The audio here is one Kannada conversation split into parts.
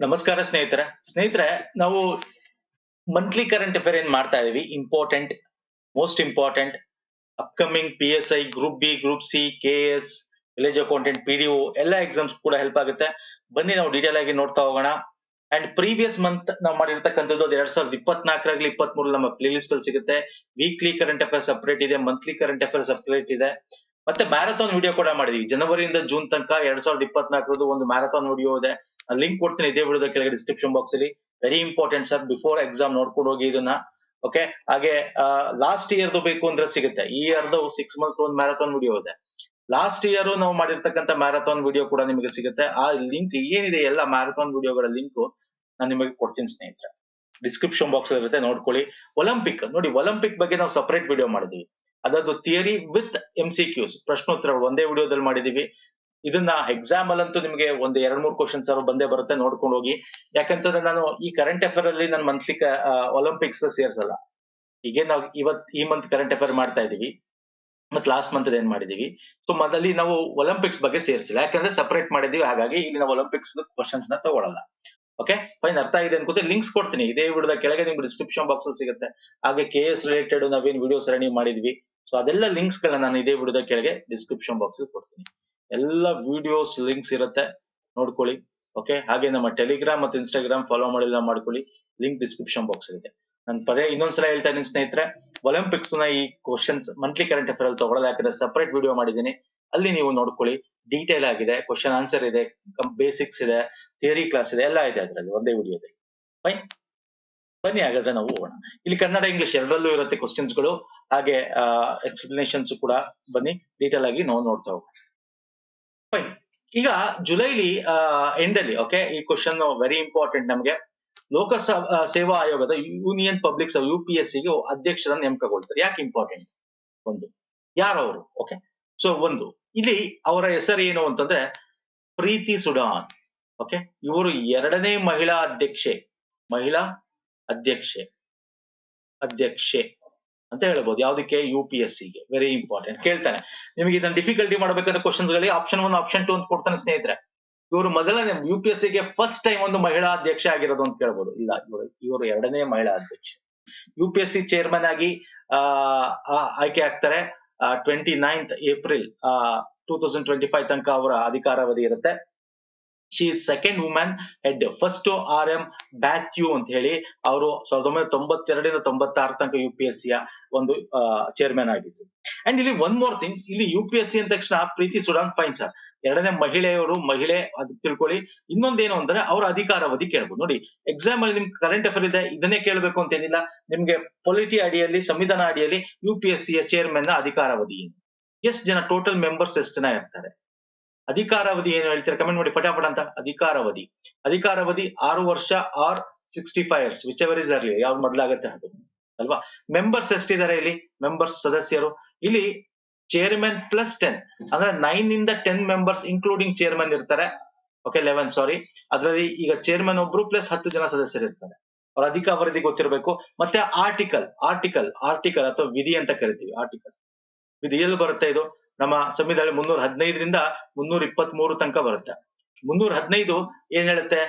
ನಮಸ್ಕಾರ ಸ್ನೇಹಿತರೆ ನಾವು ಮಂತ್ಲಿ ಕರೆಂಟ್ ಅಫೇರ್ ಏನ್ ಮಾಡ್ತಾ ಇದೀವಿ important most important upcoming PSI group B group C KS village accountant PDO ಎಲ್ಲ ಎಕ್ಸಾಮ್ಸ್ ಕೂಡ ಹೆಲ್ಪ್ ಆಗುತ್ತೆ. ಬನ್ನಿ ನಾವು ಡೀಟೇಲ್ ಆಗಿ ನೋಡ್ತಾ ಹೋಗೋಣ. ಅಂಡ್ ಪ್ರೀವಿಯಸ್ ಮಂತ್ ನಾವು ಮಾಡಿರ್ತಕ್ಕಂಥದ್ದು 2024ರಲ್ಲಿ 23 ನಮ್ಮ ಪ್ಲೇ ಲಿಸ್ಟ್ ಅಲ್ಲಿ ಸಿಗುತ್ತೆ. ವೀಕ್ಲಿ ಕರೆಂಟ್ ಅಫೇರ್ ಸಪರೇಟ್ ಇದೆ, ಮಂತ್ಲಿ ಕರೆಂಟ್ ಅಫೇರ್ ಸಪರೇಟ್ ಇದೆ, ಮತ್ತೆ ಮ್ಯಾರಥಾನ್ ವಿಡಿಯೋ ಕೂಡ ಮಾಡಿದೀವಿ. ಜನವರಿಯಿಂದ ಜೂನ್ ತನಕ 2024 ಒಂದು ಮ್ಯಾರಥಾನ್ ವಿಡಿಯೋ ಇದೆ. ಲಿಂಕ್ ಕೊಡ್ತೀನಿ ಇದೇ ವಿಡಿಯೋದ ಕೆಳಗೆ ಡಿಸ್ಕ್ರಿಪ್ಷನ್ ಬಾಕ್ಸ್ ಅಲ್ಲಿ. Very important sir, before exam ನೋಡ್ಕೊಂಡು ಹೋಗಿ ಇದನ್ನ. ಓಕೆ, ಹಾಗೆ ಲಾಸ್ಟ್ ಇಯರ್ದು ಬೇಕು ಅಂದ್ರೆ ಸಿಗುತ್ತೆ. ಈ ಇಯರ್ದು 6 ಮಂತ್ಸ್ ಒಂದು ಮ್ಯಾರಥಾನ್ ವಿಡಿಯೋ ಇದೆ. ಲಾಸ್ಟ್ ಇಯರ್ ನಾವು ಮಾಡಿರ್ತಕ್ಕಂಥ ಮ್ಯಾರಥಾನ್ ವಿಡಿಯೋ ಕೂಡ ನಿಮಗೆ ಸಿಗುತ್ತೆ. ಆ ಲಿಂಕ್ ಏನಿದೆ ಎಲ್ಲ ಮ್ಯಾರಥಾನ್ ವಿಡಿಯೋಗಳ ಲಿಂಕ್ ನಾನು ನಿಮಗೆ ಕೊಡ್ತೀನಿ ಸ್ನೇಹಿತರೆ. ಡಿಸ್ಕ್ರಿಪ್ಷನ್ ಬಾಕ್ಸ್ ಇರುತ್ತೆ, ನೋಡ್ಕೊಳ್ಳಿ. ಒಲಿಂಪಿಕ್ ನೋಡಿ, ಒಲಿಂಪಿಕ್ ಬಗ್ಗೆ ನಾವು ಸಪರೇಟ್ ವಿಡಿಯೋ ಮಾಡಿದೀವಿ. ಅದರದ್ದು ಥಿಯರಿ ವಿತ್ MCQs ಪ್ರಶ್ನೋತ್ತರಗಳು ಒಂದೇ ವಿಡಿಯೋದಲ್ಲಿ ಮಾಡಿದೀವಿ. ಇದನ್ನ ಎಕ್ಸಾಮ್ ಅಲ್ಲಂತೂ ನಿಮಗೆ ಒಂದು 2-3 ಕ್ವಶನ್ಸ್ ಬಂದೇ ಬರುತ್ತೆ, ನೋಡ್ಕೊಂಡು ಹೋಗಿ. ಯಾಕಂತಂದ್ರೆ ನಾನು ಈ ಕರೆಂಟ್ ಅಫೇರ್ ಅಲ್ಲಿ ನಾನು ಮಂತ್ಲಿ ಒಲಿಂಪಿಕ್ಸ್ ಸೇರ್ಸಲ್ಲ. ಹೀಗೆ ನಾವು ಈ ಮಂತ್ ಕರೆಂಟ್ ಅಫೇರ್ ಮಾಡ್ತಾ ಇದೀವಿ, ಮತ್ತೆ ಲಾಸ್ಟ್ ಮಂತ್ ಏನ್ ಮಾಡಿದೀವಿ. ಸೊ ಮೊದಲಿ ನಾವು ಒಲಿಂಪಿಕ್ಸ್ ಬಗ್ಗೆ ಸೇರಿಸಿಲ್ಲ, ಯಾಕಂದ್ರೆ ಸಪರೇಟ್ ಮಾಡಿದೀವಿ. ಹಾಗಾಗಿ ಇಲ್ಲಿ ನಾವು ಒಲಿಂಪಿಕ್ಸ್ ಕ್ವಶನ್ಸ್ ನ ತಗೊಳ್ಳಲ್ಲ. ಓಕೆ ಫೈನ್, ಅರ್ಥ ಆಗಿದೆ ಅನ್ಕೋತೆ. ಲಿಂಕ್ಸ್ ಕೊಡ್ತೀನಿ ಇದೇ ವಿಡಿಯೋದ ಕೆಳಗೆ, ನಿಮ್ಗೆ ಡಿಸ್ಕ್ರಿಪ್ಷನ್ ಬಾಕ್ಸ್ ಅಲ್ಲಿ ಸಿಗುತ್ತೆ. ಹಾಗೆ KS ರಿಲೇಟೆಡ್ ನಾವೇನ್ ವಿಡಿಯೋ ಸರಣಿ ಮಾಡಿದ್ವಿ, ಸೊ ಅದೆಲ್ಲ ಲಿಂಕ್ಸ್ ಗಳನ್ನ ನಾನು ಇದೇ ವಿಡಿಯೋದ ಕೆಳಗೆ ಡಿಸ್ಕ್ರಿಪ್ಷನ್ ಬಾಕ್ಸ್ ಅಲ್ಲಿ ಕೊಡ್ತೀನಿ. ಎಲ್ಲ ವಿಡಿಯೋಸ್ ಲಿಂಕ್ಸ್ ಇರುತ್ತೆ, ನೋಡ್ಕೊಳ್ಳಿ. ಓಕೆ, ಹಾಗೆ ನಮ್ಮ ಟೆಲಿಗ್ರಾಮ್ ಮತ್ತೆ ಇನ್ಸ್ಟಾಗ್ರಾಮ್ ಫಾಲೋ ಮಾಡಿಲ್ಲ ಮಾಡ್ಕೊಳ್ಳಿ, ಲಿಂಕ್ ಡಿಸ್ಕ್ರಿಪ್ಷನ್ ಬಾಕ್ಸ್ ಇದೆ. ನಾನು ಇನ್ನೊಂದ್ಸಲ ಹೇಳ್ತಾ ಇದ್ದೀನಿ ಸ್ನೇಹಿತರೆ, ಒಲಿಂಪಿಕ್ಸ್ ನ ಈ ಕ್ವಶನ್ಸ್ ಮಂತ್ಲಿ ಕರೆಂಟ್ ಅಫೇರ್ ಅಲ್ಲಿ ತಗೊಳ್ಳೋದು, ಯಾಕಂದ್ರೆ ಸಪರೇಟ್ ವಿಡಿಯೋ ಮಾಡಿದ್ದೀನಿ. ಅಲ್ಲಿ ನೀವು ನೋಡ್ಕೊಳ್ಳಿ, ಡೀಟೇಲ್ ಆಗಿದೆ, ಕ್ವಶನ್ ಆನ್ಸರ್ ಇದೆ, ಬೇಸಿಕ್ಸ್ ಇದೆ, ಥಿಯರಿ ಕ್ಲಾಸ್ ಇದೆ, ಎಲ್ಲ ಇದೆ ಅದರಲ್ಲಿ ಒಂದೇ ವಿಡಿಯೋದಲ್ಲಿ. ಫೈನ್, ಬನ್ನಿ ಹಾಗಾದ್ರೆ ನಾವು ಹೋಗೋಣ. ಇಲ್ಲಿ ಕನ್ನಡ ಇಂಗ್ಲಿಷ್ ಎರಡರಲ್ಲೂ ಇರುತ್ತೆ ಕ್ವಶನ್ಸ್ ಗಳು, ಹಾಗೆ ಎಕ್ಸ್ಪ್ಲನೇಷನ್ಸ್ ಕೂಡ. ಬನ್ನಿ ಡೀಟೇಲ್ ಆಗಿ ನಾವು ನೋಡ್ತಾ ಹೋಗೋಣ. ಫೈನ್, ಈಗ ಜುಲೈಲಿ ಎಂಡ್ ಅಲ್ಲಿ, ಓಕೆ, ಈ ಕ್ವಶನ್ ವೆರಿ ಇಂಪಾರ್ಟೆಂಟ್ ನಮಗೆ. ಸೇವಾ ಆಯೋಗದ ಯೂನಿಯನ್ ಪಬ್ಲಿಕ್ UPSC ಗೆ ಅಧ್ಯಕ್ಷರನ್ನು ನೇಮಕಗೊಳ್ತಾರೆ. ಯಾಕೆ ಇಂಪಾರ್ಟೆಂಟ್? ಒಂದು, ಯಾರವರು? ಓಕೆ, ಸೊ ಒಂದು ಇಲ್ಲಿ ಅವರ ಹೆಸರು ಏನು ಅಂತಂದ್ರೆ ಪ್ರೀತಿ ಸುಡಾನ್. ಓಕೆ, ಇವರು 2ನೇ ಮಹಿಳಾ ಅಧ್ಯಕ್ಷೆ ಅಂತ ಹೇಳ್ಬೋದು. ಯಾವ್ದಕ್ಕೆ? UPSC ಗೆ. Very important. ಕೇಳ್ತಾನೆ ನಿಮಗೆ ಇದನ್ನ ಡಿಫಿಕಲ್ಟಿ ಮಾಡ್ಬೇಕಂದ್ರೆ ಕ್ವಶನ್ಸ್ ಗಳಿಗೆ ಆಪ್ಷನ್ 1 ಆಪ್ಷನ್ 2 ಅಂತ ಕೊಡ್ತಾನೆ ಸ್ನೇಹಿತರೆ. ಇವರು ಮೊದಲನೇ UPSC ಗೆ ಫಸ್ಟ್ ಟೈಮ್ ಒಂದು ಮಹಿಳಾ ಅಧ್ಯಕ್ಷ ಆಗಿರೋದು ಅಂತ ಕೇಳ್ಬೋದು. ಇಲ್ಲ, ಇವರು 2ನೇ ಮಹಿಳಾ ಅಧ್ಯಕ್ಷ. UPSC ಚೇರ್ಮನ್ ಆಗಿ ಆಯ್ಕೆ ಆಗ್ತಾರೆ 29th ಏಪ್ರಿಲ್ 2025 ತನಕ ಅವರ ಅಧಿಕಾರಾವಧಿ ಇರುತ್ತೆ. She is second women head. First RM ಬ್ಯಾಥ್ಯೂ ಅಂತ ಹೇಳಿ ಅವರು 1992 96 ತನಕ UPSC ಯ ಒಂದು ಚೇರ್ಮನ್ ಆಗಿದ್ರು. ಅಂಡ್ ಇಲ್ಲಿ ಒನ್ ಮೋರ್ ಥಿಂಗ್, ಇಲ್ಲಿ UPSC ಅಂದ ತಕ್ಷಣ ಪ್ರೀತಿ ಸುಡಾನ್, ಫೈನ್ ಸರ್, 2ನೇ ಮಹಿಳೆ ಅದು ತಿಳ್ಕೊಳ್ಳಿ. ಇನ್ನೊಂದೇನು ಅಂದ್ರೆ ಅವರ ಅಧಿಕಾರಾವಧಿ ಕೇಳ್ಬೋದು. ನೋಡಿ, ಎಕ್ಸಾಮ್ ಅಲ್ಲಿ ನಿಮ್ಗೆ ಕರೆಂಟ್ ಅಫೇರ್ ಇದೆ, ಇದನ್ನೇ ಕೇಳಬೇಕು ಅಂತ ಏನಿಲ್ಲ. ನಿಮ್ಗೆ ಪೊಲಿಟಿ ಅಡಿಯಲ್ಲಿ, ಸಂವಿಧಾನ ಅಡಿಯಲ್ಲಿ UPSC ಯ ಚೇರ್ಮನ್ ನ ಅಧಿಕಾರಾವಧಿ ಏನು, ಎಷ್ಟು ಜನ ಟೋಟಲ್ ಮೆಂಬರ್ಸ್ ಎಷ್ಟು ಜನ ಇರ್ತಾರೆ, ಅಧಿಕಾರಾವಧಿ ಏನು ಹೇಳ್ತಾರೆ ಕಮೆಂಟ್ ಮಾಡಿ ಪಟಾಪಟ ಅಂತ. ಅಧಿಕಾರಾವಧಿ 6 ವರ್ಷ or 65 years, whichever is earlier, ಯಾವ್ದು ಮೊದಲಾಗತ್ತೆ ಅದು ಅಲ್ವಾ. ಮೆಂಬರ್ಸ್ ಎಷ್ಟಿದ್ದಾರೆ ಇಲ್ಲಿ? ಮೆಂಬರ್ಸ್ ಸದಸ್ಯರು ಇಲ್ಲಿ ಚೇರ್ಮನ್ +10 ಅಂದ್ರೆ 9 ಇಂದ 10 ಮೆಂಬರ್ಸ್ ಇನ್ಕ್ಲೂಡಿಂಗ್ ಚೇರ್ಮನ್ ಇರ್ತಾರೆ. ಓಕೆ, 11 ಸಾರಿ. ಅದರಲ್ಲಿ ಈಗ ಚೇರ್ಮನ್ ಒಬ್ರು ಪ್ಲಸ್ 10 ಜನ ಸದಸ್ಯರು ಇರ್ತಾರೆ. ಅವ್ರ ಅಧಿಕಾರಾವಧಿ ಗೊತ್ತಿರಬೇಕು. ಮತ್ತೆ ಆರ್ಟಿಕಲ್ ಅಥವಾ ವಿಧಿ ಅಂತ ಕರಿತೀವಿ. ಆರ್ಟಿಕಲ್ ವಿಧಿ ಎಲ್ಲಿ ಬರುತ್ತೆ? ಇದು ನಮ್ಮ ಸಂವಿಧಾನ 315ರಿಂದ 323 ತನಕ ಬರುತ್ತೆ. 315 ಏನ್ ಹೇಳುತ್ತೆ?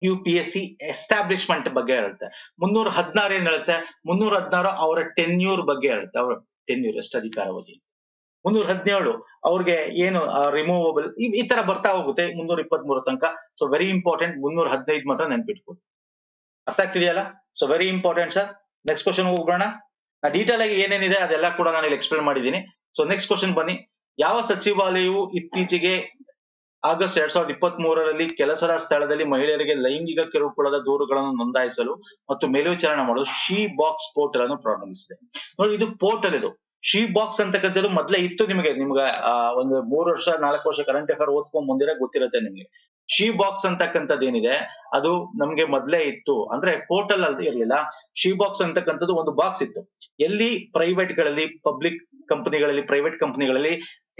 UPSC ಎಸ್ಟಾಬ್ಲಿಷ್ಮೆಂಟ್ ಬಗ್ಗೆ ಹೇಳುತ್ತೆ. 316 ಏನ್ ಹೇಳುತ್ತೆ? 316 ಅವರ ಟೆನ್ಯೂರ್ ಬಗ್ಗೆ ಹೇಳುತ್ತೆ. ಅವರ ಟೆನ್ಯೂರ್ ಎಷ್ಟು ಅಧಿಕಾರಾವಧಿ. 317 ಅವ್ರಿಗೆ ಏನು ರಿಮೂವಬಲ್, ಈ ತರ ಬರ್ತಾ ಹೋಗುತ್ತೆ 323 ತನಕ. ಸೊ ವೆರಿ ಇಂಪಾರ್ಟೆಂಟ್, 315 ಮಾತ್ರ ನೆನ್ಪಿಟ್ಕೊಡಿ. ಅರ್ಥ ಆಗ್ತಿದೆಯಲ್ಲ? So very important sir. Next question ಹೋಗೋಣ. ಡೀಟೇಲ್ ಆಗಿ ಏನೇನಿದೆ ಅದೆಲ್ಲ ಕೂಡ ನಾನು ಇಲ್ಲಿ ಎಕ್ಸ್ಪ್ಲೇನ್ ಮಾಡಿದ್ದೀನಿ. ಸೊ ನೆಕ್ಸ್ಟ್ ಕ್ವಶನ್ ಬನ್ನಿ. ಯಾವ ಸಚಿವಾಲಯವು ಇತ್ತೀಚೆಗೆ ಆಗಸ್ಟ್ 2023ರಲ್ಲಿ ಕೆಲಸದ ಸ್ಥಳದಲ್ಲಿ ಮಹಿಳೆಯರಿಗೆ ಲೈಂಗಿಕ ಕಿರುಕುಳದ ದೂರುಗಳನ್ನು ನೋಂದಾಯಿಸಲು ಮತ್ತು ಮೇಲ್ವಿಚಾರಣೆ ಮಾಡಲು ಶಿ ಬಾಕ್ಸ್ ಪೋರ್ಟಲ್ ಅನ್ನು ಪ್ರಾರಂಭಿಸಿದೆ? ನೋಡಿ, ಇದು ಪೋರ್ಟಲ್. ಇದು ಶಿ ಬಾಕ್ಸ್ ಅಂತಕ್ಕಂಥದ್ದು ಮೊದಲೇ ಇತ್ತು. ನಿಮ್ಗೆ ಒಂದು 3 ವರ್ಷ 4 ವರ್ಷ ಕರೆಂಟ್ ಅಫೇರ್ ಓದ್ಕೊಂಡ್ ಮುಂದಿರ ಗೊತ್ತಿರುತ್ತೆ ನಿಮ್ಗೆ. ಶಿ ಬಾಕ್ಸ್ ಅಂತಕ್ಕಂಥದ್ದು ಏನಿದೆ ಅದು ನಮ್ಗೆ ಮೊದಲೇ ಇತ್ತು. ಅಂದ್ರೆ ಪೋರ್ಟಲ್ ಅಲ್ಲಿ ಇರ್ಲಿಲ್ಲ. ಶಿ ಬಾಕ್ಸ್ ಅಂತಕ್ಕಂಥದ್ದು ಒಂದು ಬಾಕ್ಸ್ ಇತ್ತು. ಎಲ್ಲಿ ಪ್ರೈವೇಟ್ ಗಳಲ್ಲಿ, ಪಬ್ಲಿಕ್ ಕಂಪನಿಗಳಲ್ಲಿ, ಪ್ರೈವೇಟ್ ಕಂಪನಿಗಳಲ್ಲಿ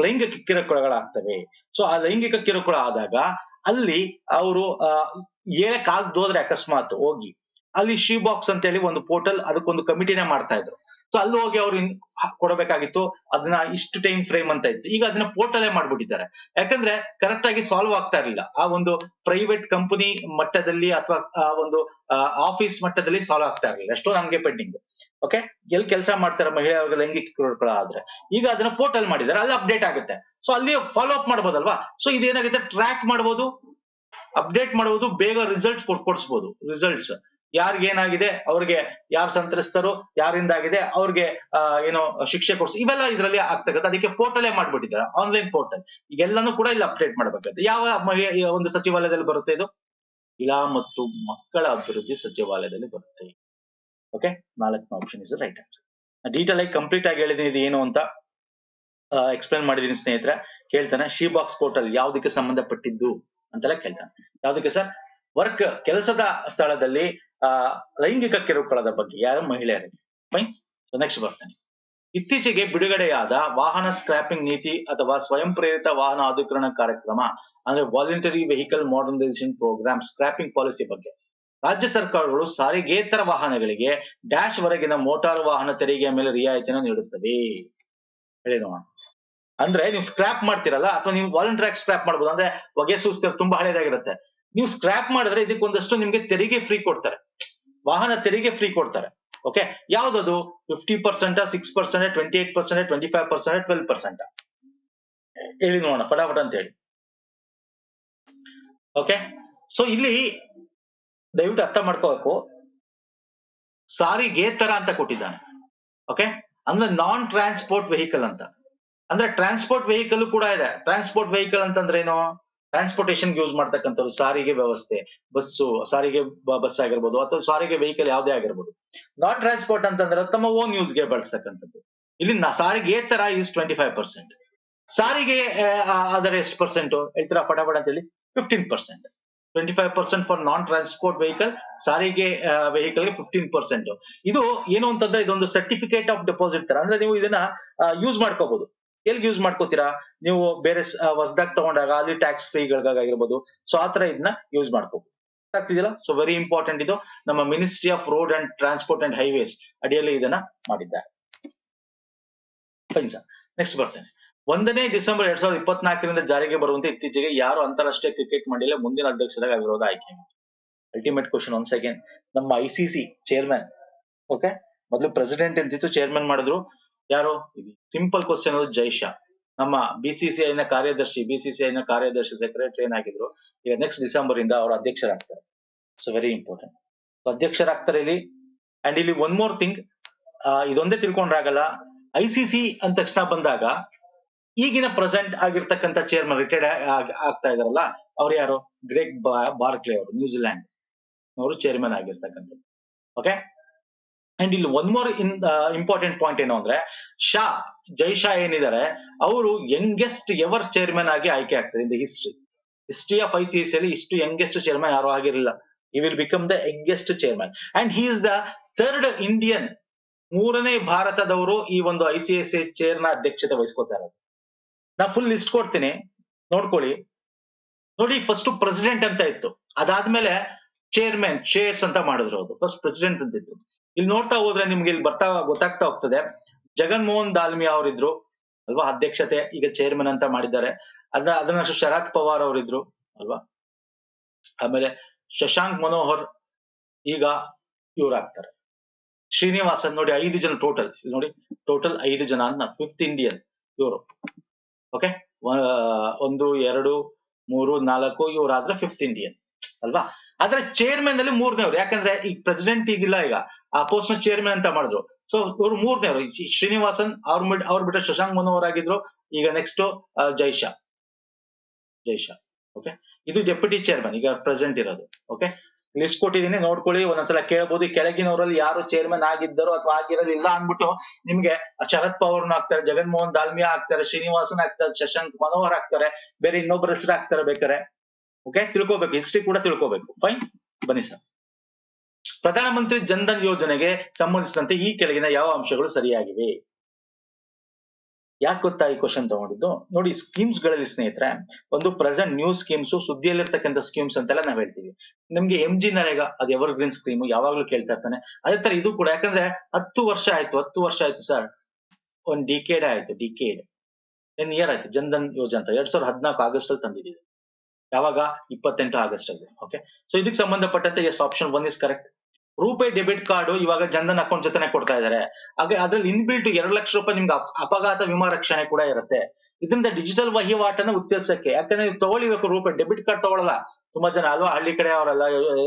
ಲೈಂಗಿಕ ಕಿರುಕುಳಗಳಾಗ್ತವೆ. ಸೊ ಆ ಲೈಂಗಿಕ ಕಿರುಕುಳ ಆದಾಗ ಅಲ್ಲಿ ಅವರು ಹೇಳಕ್ ಹೋದ್ರೆ ಅಕಸ್ಮಾತ್ ಹೋಗಿ ಅಲ್ಲಿ ಶಿ ಬಾಕ್ಸ್ ಅಂತ ಹೇಳಿ ಒಂದು ಪೋರ್ಟಲ್, ಅದಕ್ಕೊಂದು ಕಮಿಟಿನೇ ಮಾಡ್ತಾ ಇದ್ರು. ಸೊ ಅಲ್ಲಿ ಹೋಗಿ ಅವ್ರು ಕೊಡಬೇಕಾಗಿತ್ತು, ಅದನ್ನ ಇಷ್ಟು ಟೈಮ್ ಫ್ರೇಮ್ ಅಂತ ಇತ್ತು. ಈಗ ಅದನ್ನ ಪೋರ್ಟಲೇ ಮಾಡ್ಬಿಟ್ಟಿದ್ದಾರೆ. ಯಾಕಂದ್ರೆ ಕರೆಕ್ಟ್ ಆಗಿ ಸಾಲ್ವ್ ಆಗ್ತಾ ಇರಲಿಲ್ಲ. ಆ ಒಂದು ಪ್ರೈವೇಟ್ ಕಂಪನಿ ಮಟ್ಟದಲ್ಲಿ ಅಥವಾ ಒಂದು ಆಫೀಸ್ ಮಟ್ಟದಲ್ಲಿ ಸಾಲ್ವ್ ಆಗ್ತಾ ಇರಲಿಲ್ಲ. ಎಷ್ಟೋ ನಮ್ಗೆ ಪೆಂಡಿಂಗ್. ಓಕೆ, ಎಲ್ಲಿ ಕೆಲಸ ಮಾಡ್ತಾರೆ ಮಹಿಳೆಯರಿಗೆ ಲೈಂಗಿಕ ಕಿರುಕುಳ ಆದ್ರೆ, ಈಗ ಅದನ್ನ ಪೋರ್ಟಲ್ ಮಾಡಿದ್ದಾರೆ, ಅಲ್ಲಿ ಅಪ್ಡೇಟ್ ಆಗುತ್ತೆ. ಸೊ ಅಲ್ಲಿ ಫಾಲೋ ಅಪ್ ಮಾಡ್ಬೋದಲ್ವಾ. ಸೊ ಇದೇನಾಗುತ್ತೆ, ಟ್ರ್ಯಾಕ್ ಮಾಡ್ಬೋದು, ಅಪ್ಡೇಟ್ ಮಾಡಬಹುದು, ಬೇಗ ರಿಸಲ್ಟ್ಸ್ ಕೊಡ್ಸ್ಬೋದು. ರಿಸಲ್ಟ್ಸ್ ಯಾರಿಗೇನಾಗಿದೆ ಅವ್ರಿಗೆ, ಯಾರು ಸಂತ್ರಸ್ತರು, ಯಾರಿಂದ ಆಗಿದೆ ಅವ್ರಿಗೆ ಏನೋ ಶಿಕ್ಷೆ ಕೊಡ್ಸಿ, ಇವೆಲ್ಲ ಇದರಲ್ಲಿ ಆಗ್ತಕ್ಕಂಥ. ಅದಕ್ಕೆ ಪೋರ್ಟಲೇ ಮಾಡ್ಬಿಟ್ಟಿದ್ದಾರೆ, ಆನ್ಲೈನ್ ಪೋರ್ಟಲ್. ಈಗೆಲ್ಲಾನು ಕೂಡ ಇಲ್ಲಿ ಅಪ್ಡೇಟ್ ಮಾಡಬೇಕಾಗುತ್ತೆ. ಯಾವ ಒಂದು ಸಚಿವಾಲಯದಲ್ಲಿ ಬರುತ್ತೆ ಇದು? ಮಹಿಳಾ ಮತ್ತು ಮಕ್ಕಳ ಅಭಿವೃದ್ಧಿ ಸಚಿವಾಲಯದಲ್ಲಿ ಬರುತ್ತೆ. ಓಕೆ, 4ನೇ option is right answer. Detail ಆಗಿ ಕಂಪ್ಲೀಟ್ ಆಗಿ ಹೇಳಿದೀನಿ ಇದು ಏನು ಅಂತ ಎಕ್ಸ್ಪ್ಲೇನ್ ಮಾಡಿದೀನಿ ಸ್ನೇಹಿತರೆ. ಕೇಳ್ತಾನೆ ಶಿ ಬಾಕ್ಸ್ ಪೋರ್ಟಲ್ ಯಾವ್ದಕ್ಕೆ ಸಂಬಂಧಪಟ್ಟಿದ್ದು ಅಂತೆಲ್ಲ ಕೇಳ್ತಾನೆ. ಯಾವ್ದಕ್ಕೆ ಸರ್? ವರ್ಕ್, ಕೆಲಸದ ಸ್ಥಳದಲ್ಲಿ ಲೈಂಗಿಕ ಕಿರುಕುಳದ ಬಗ್ಗೆ, ಯಾರು ಮಹಿಳೆಯರಿಗೆ. ಫೈನ್. ಸೊ ನೆಕ್ಸ್ಟ್ ಬರ್ತಾನೆ. ಇತ್ತೀಚೆಗೆ ಬಿಡುಗಡೆಯಾದ ವಾಹನ ಸ್ಕ್ರಾಪಿಂಗ್ ನೀತಿ ಅಥವಾ ಸ್ವಯಂ ಪ್ರೇರಿತ ವಾಹನ ಅಧಿಗ್ರಹಣ ಕಾರ್ಯಕ್ರಮ, ಅಂದ್ರೆ voluntary vehicle modernisation programme scrapping policy ಬಗ್ಗೆ ರಾಜ್ಯ ಸರ್ಕಾರಗಳು ಸಾರಿಗೇತರ ವಾಹನಗಳಿಗೆ ಡ್ಯಾಶ್ ವರೆಗಿನ ಮೋಟಾರು ವಾಹನ ತೆರಿಗೆಯ ಮೇಲೆ ರಿಯಾಯಿತಿಯನ್ನು ನೀಡುತ್ತವೆ. ಹೇಳಿ ನೋಡೋಣ. ಅಂದ್ರೆ ನೀವು ಸ್ಕ್ರಾಪ್ ಮಾಡ್ತೀರಲ್ಲ, ಅಥವಾ ನೀವು ವಾಲಂಟರಿ ಸ್ಕ್ರಾಪ್ ಮಾಡ್ಬೋದು. ಅಂದ್ರೆ ಹೊಗೆ ಸೂಸ್ತ ತುಂಬಾ ಹಳೇದಾಗಿರುತ್ತೆ, ನೀವು ಸ್ಕ್ರಾಪ್ ಮಾಡಿದ್ರೆ ಇದಕ್ಕೊಂದಷ್ಟು ನಿಮ್ಗೆ ತೆರಿಗೆ ಫ್ರೀ ಕೊಡ್ತಾರೆ, ವಾಹನ ತೆರಿಗೆ ಫ್ರೀ ಕೊಡ್ತಾರೆ. ಓಕೆ, ಯಾವ್ದದು? 50%, 6%, 28%, 25%, 12%? ಹೇಳಿ ನೋಡೋಣ ಫಟಾಫಟ ಅಂತ ಹೇಳಿ. ಓಕೆ, ಸೊ ಇಲ್ಲಿ ದಯವಿಟ್ಟು ಅರ್ಥ ಮಾಡ್ಕೋಬೇಕು, ಸಾರಿಗೇತರ ಅಂತ ಕೊಟ್ಟಿದ್ದಾನೆ. ಓಕೆ, ಅಂದ್ರೆ ನಾನ್ ಟ್ರಾನ್ಸ್ಪೋರ್ಟ್ ವೆಹಿಕಲ್ ಅಂತ. ಅಂದ್ರೆ ಟ್ರಾನ್ಸ್ಪೋರ್ಟ್ ವೆಹಿಕಲ್ ಕೂಡ ಇದೆ. ಟ್ರಾನ್ಸ್ಪೋರ್ಟ್ ವೆಹಿಕಲ್ ಅಂತಂದ್ರೆ ಏನು? ಟ್ರಾನ್ಸ್ಪೋರ್ಟೇಷನ್ ಯೂಸ್ ಮಾಡ್ತಕ್ಕಂಥದ್ದು, ಸಾರಿಗೆ ವ್ಯವಸ್ಥೆ, ಬಸ್ಸು, ಸಾರಿಗೆ ಬಸ್ ಆಗಿರ್ಬೋದು, ಅಥವಾ ಸಾರಿಗೆ ವೆಹಿಕಲ್ ಯಾವುದೇ ಆಗಿರ್ಬೋದು. ನಾನ್ ಟ್ರಾನ್ಸ್ಪೋರ್ಟ್ ಅಂತಂದ್ರೆ ತಮ್ಮ ಓನ್ ಯೂಸ್ಗೆ ಬಳಸ್ತಕ್ಕಂಥದ್ದು. ಇಲ್ಲಿ ಸಾರಿಗೇತರ ಇಸ್ 25%. ಸಾರಿಗೆ ಅದರ ಎಷ್ಟು ಪರ್ಸೆಂಟ್ ಹೇಳ್ತೀರಾ ಫಟಾಫಟ್ ಅಂತ ಹೇಳಿ? 15%. 25% ಫಾರ್ ನಾನ್ ಟ್ರಾನ್ಸ್ಪೋರ್ಟ್ ವೆಹಿಕಲ್, ಸಾರಿಗೆ ವೆಹಿಕಲ್ಗೆ 15%. ಇದು ಏನು ಅಂತಂದ್ರೆ ಇದೊಂದು ಸರ್ಟಿಫಿಕೇಟ್ ಆಫ್ ಡೆಪಾಸಿಟ್ ತರ. ಅಂದ್ರೆ ನೀವು ಇದನ್ನ ಯೂಸ್ ಮಾಡ್ಕೋಬಹುದು. ಎಲ್ಲಿ ಯೂಸ್ ಮಾಡ್ಕೋತೀರಾ ನೀವು? ಬೇರೆ ಹೊಸದಾಗಿ ತಗೊಂಡಾಗ ಅಲ್ಲಿ ಟ್ಯಾಕ್ಸ್ ಫ್ರೀಗಳಿಗಾಗಿರ್ಬೋದು. ಸೊ ಆತರ ಇದನ್ನ ಯೂಸ್ ಮಾಡ್ಕೋಬಹುದು. ಆಗ್ತಿದಿಲ್ಲ? So very important. ಇದು ನಮ್ಮ ministry of road and transport and highways ಅಡಿಯಲ್ಲಿ ಇದನ್ನ ಮಾಡಿದ್ದಾರೆ. Fine sir. ನೆಕ್ಸ್ಟ್ ಬರ್ತೇನೆ. 1ನೇ ಡಿಸೆಂಬರ್ 2024ರಿಂದ ಜಾರಿಗೆ ಬರುವಂತೆ ಇತ್ತೀಚೆಗೆ ಯಾರು ಅಂತಾರಾಷ್ಟ್ರೀಯ ಕ್ರಿಕೆಟ್ ಮಂಡಳಿಯ ಮುಂದಿನ ಅಧ್ಯಕ್ಷರಾಗಿ ಅವಿರೋಧ ಆಯ್ಕೆಯಾಗಿತ್ತು? Ultimate question once again. ನಮ್ಮ ICC ಚೇರ್ಮನ್. ಓಕೆ, ಮೊದಲು ಪ್ರೆಸಿಡೆಂಟ್ ಅಂತಿತ್ತು, ಚೇರ್ಮನ್ ಮಾಡಿದ್ರು. ಯಾರು? Simple question. ಜೈಶಾ. ನಮ್ಮ BCCI ನ ಕಾರ್ಯದರ್ಶಿ ಸೆಕ್ರೆಟರಿ ಏನಾಗಿದ್ರು, ಈಗ ನೆಕ್ಸ್ಟ್ ಡಿಸೆಂಬರ್ ಇಂದ ಅವರು ಅಧ್ಯಕ್ಷರಾಗ್ತಾರೆ. So very important. ಅಧ್ಯಕ್ಷರಾಗ್ತಾರೆ ಇಲ್ಲಿ. ಅಂಡ್ ಇಲ್ಲಿ ಒನ್ ಮೋರ್ ಥಿಂಗ್, ಇದೊಂದೇ ತಿಳ್ಕೊಂಡ್ರಾಗಲ್ಲ. ICC ಅಂದ ತಕ್ಷಣ ಬಂದಾಗ ಈಗಿನ ಪ್ರೆಸೆಂಟ್ ಆಗಿರ್ತಕ್ಕಂಥ ಚೇರ್ಮನ್ ರಿಟೈರ್ಡ್ ಆಗ್ತಾ ಇದಾರಲ್ಲ, ಅವ್ರು ಯಾರು? ಗ್ರೆಗ್ ಬಾರ್ಕ್ಲೆ ಅವರು, ನ್ಯೂಜಿಲ್ಯಾಂಡ್ ಅವರು ಚೇರ್ಮನ್ ಆಗಿರ್ತಕ್ಕಂಥದ್ದು. ಓಕೆ, ಅಂಡ್ ಇಲ್ಲಿ ಒನ್ ಮೋರ್ ಇಂಪಾರ್ಟೆಂಟ್ ಪಾಯಿಂಟ್ ಏನು ಅಂದ್ರೆ, ಜೈಶಾ ಏನಿದ್ದಾರೆ ಅವರು ಯಂಗೆಸ್ಟ್ ಎವರ್ ಚೇರ್ಮನ್ ಆಗಿ ಆಯ್ಕೆ ಆಗ್ತದೆ in the history of ICC ಅಲ್ಲಿ. ಇಷ್ಟು ಯಂಗೆಸ್ಟ್ ಚೇರ್ಮನ್ ಯಾರು ಆಗಿರಲಿಲ್ಲ. He will become the youngest chairman. And he is the 3rd Indian, 3ನೇ ಭಾರತದವರು ಈ ಒಂದು ICC ಚೇರ್ನ ಅಧ್ಯಕ್ಷತೆ ವಹಿಸ್ಕೋತಾರೆ. ನಾ ಫುಲ್ ಲಿಸ್ಟ್ ಕೊಡ್ತೀನಿ, ನೋಡ್ಕೊಳ್ಳಿ. ನೋಡಿ, ಫಸ್ಟ್ ಪ್ರೆಸಿಡೆಂಟ್ ಅಂತ ಇತ್ತು, ಅದಾದ್ಮೇಲೆ ಚೇರ್ಮನ್, ಚೇರ್ಸ್ ಅಂತ ಮಾಡಿದ್ರು. ಅದು ಫಸ್ಟ್ ಪ್ರೆಸಿಡೆಂಟ್ ಅಂತ ಇತ್ತು. ಇಲ್ಲಿ ನೋಡ್ತಾ ಹೋದ್ರೆ ನಿಮ್ಗೆ ಇಲ್ಲಿ ಗೊತ್ತಾಗ್ತಾ ಹೋಗ್ತದೆ. ಜಗನ್ ಮೋಹನ್ ದಾಲ್ಮಿಯಾ ಅವರಿದ್ರು ಅಲ್ವಾ ಅಧ್ಯಕ್ಷತೆ, ಈಗ ಚೇರ್ಮನ್ ಅಂತ ಮಾಡಿದ್ದಾರೆ. ಅದನ್ನ ಶರದ್ ಪವಾರ್ ಅವರಿದ್ರು ಅಲ್ವಾ. ಆಮೇಲೆ ಶಶಾಂಕ್ ಮನೋಹರ್ ಈಗ ಇವ್ರಾಗ್ತಾರೆ. ಶ್ರೀನಿವಾಸನ್ ನೋಡಿ, 5 ಜನ ಟೋಟಲ್. ನೋಡಿ ಟೋಟಲ್ 5 ಜನ ಅಂತ 5th ಇಂಡಿಯನ್ ಇವರು. ಓಕೆ, 1, 2, 3, 4 ಇವರಾದ್ರೆ 5th ಇಂಡಿಯನ್ ಅಲ್ವಾ. ಆದ್ರೆ ಚೇರ್ಮನ್ ಅಲ್ಲಿ 3ನೇವ್ರು. ಯಾಕಂದ್ರೆ ಈಗ ಪ್ರೆಸಿಡೆಂಟ್ ಈಗಿಲ್ಲ, ಈಗ ಆ ಪೋಸ್ಟ್ ನ ಚೇರ್ಮನ್ ಅಂತ ಮಾಡಿದ್ರು. ಸೊ ಇವ್ರು 3ನೇವ್ರು. ಶ್ರೀನಿವಾಸನ್ ಅವ್ರ ಬಿಟ್ರೆ ಶಶಾಂಕ್ ಮನೋಹರ್ ಆಗಿದ್ರು. ಈಗ ನೆಕ್ಸ್ಟ್ ಜೈಶಾ. ಓಕೆ, ಇದು ಡೆಪ್ಯೂಟಿ ಚೇರ್ಮನ್ ಈಗ ಪ್ರೆಸೆಂಟ್ ಇರೋದು. ಓಕೆ, ಲಿಸ್ಟ್ ಕೊಟ್ಟಿದ್ದೀನಿ, ನೋಡ್ಕೊಳ್ಳಿ. ಒಂದೊಂದ್ಸಲ ಕೇಳಬಹುದು, ಕೆಳಗಿನವರಲ್ಲಿ ಯಾರು ಚೇರ್ಮನ್ ಆಗಿದ್ದಾರೋ ಅಥವಾ ಆಗಿರೋದಿಲ್ಲ ಅಂದ್ಬಿಟ್ಟು ನಿಮ್ಗೆ ಶರದ್ ಪವಾರ್ನ ಆಗ್ತಾರೆ, ಜಗನ್ ಮೋಹನ್ ದಾಲ್ಮಿಯಾ ಆಗ್ತಾರೆ, ಶ್ರೀನಿವಾಸನ್ ಆಗ್ತಾರೆ, ಶಶಾಂಕ್ ಮನೋಹರ್ ಆಗ್ತಾರೆ, ಬೇರೆ ಇನ್ನೊಬ್ಬರ ಹೆಸರು ಆಗ್ತಾರೆ ಬೇಕಾರೆ. ಓಕೆ, ತಿಳ್ಕೊಬೇಕು, ಹಿಸ್ಟ್ರಿ ಕೂಡ ತಿಳ್ಕೊಬೇಕು. ಫೈನ್, ಬನ್ನಿ ಸರ್. ಪ್ರಧಾನಮಂತ್ರಿ ಜನ್ಧನ್ ಯೋಜನೆಗೆ ಸಂಬಂಧಿಸಿದಂತೆ ಈ ಕೆಳಗಿನ ಯಾವ ಅಂಶಗಳು ಸರಿಯಾಗಿವೆ? ಯಾಕೆ ಗೊತ್ತಾ ಈ ಕ್ವಶನ್ ತಗೊಂಡಿದ್ದು? ನೋಡಿ, ಸ್ಕೀಮ್ಸ್ ಗಳಲ್ಲಿ ಸ್ನೇಹಿತರೆ, ಒಂದು ಪ್ರೆಸೆಂಟ್ ನ್ಯೂ ಸ್ಕೀಮ್ಸ್, ಸುದ್ದಿಯಲ್ಲಿರ್ತಕ್ಕಂಥ ಸ್ಕೀಮ್ಸ್ ಅಂತೆಲ್ಲ ನಾವ್ ಹೇಳ್ತೀವಿ. ನಿಮ್ಗೆ MG ನರೇಗಾ, ಅದು ಎವರ್ ಗ್ರೀನ್ ಸ್ಕೀಮ್, ಯಾವಾಗ್ಲೂ ಕೇಳ್ತಾ ಇರ್ತಾನೆ. ಅದೇ ತರ ಇದು ಕೂಡ, ಯಾಕಂದ್ರೆ 10 ವರ್ಷ ಆಯ್ತು ಸರ್, ಒಂದ್ ಡಿಕೇಡ್ ಆಯ್ತು, ಡಿಕೇಡ್ 10 ಇಯರ್ ಆಯ್ತು ಜನ್ಧನ್ ಯೋಜನೆ ಅಂತ. 2014 ಆಗಸ್ಟ್ ಅಲ್ಲಿ ತಂದಿದ್ದೀವಿ. ಯಾವಾಗ? 28 ಆಗಸ್ಟ್ ಅಲ್ಲಿ. ಓಕೆ, ಸೊ ಇದಕ್ಕೆ ಸಂಬಂಧಪಟ್ಟಂತೆ yes, option 1 is correct. RuPay debit card ಇವಾಗ ಜನ್ಧನ್ ಅಕೌಂಟ್ ಜೊತೆನೆ ಕೊಡ್ತಾ ಇದಾರೆ. ಹಾಗೆ ಅದ್ರಲ್ಲಿ ಇನ್ಬಿಲ್ಟ್ 2 ಲಕ್ಷ ರೂಪಾಯಿ ನಿಮ್ಗೆ ಅಪಘಾತ ವಿಮಾ ರಕ್ಷಣೆ ಕೂಡ ಇರುತ್ತೆ. ಇದರಿಂದ ಡಿಜಿಟಲ್ ವಹಿವಾಟನ್ನ ಉತ್ತೇಜಿಸಕ್ಕೆ, ಯಾಕಂದ್ರೆ ನೀವು ತಗೊಳ್ಬೇಕು, ರೂಪೇ ಡೆಬಿಟ್ ಕಾರ್ಡ್ ತಗೊಳ್ಳಲ್ಲ ತುಂಬಾ ಜನ ಅಲ್ವಾ, ಹಳ್ಳಿ ಕಡೆ ಅವರೆಲ್ಲ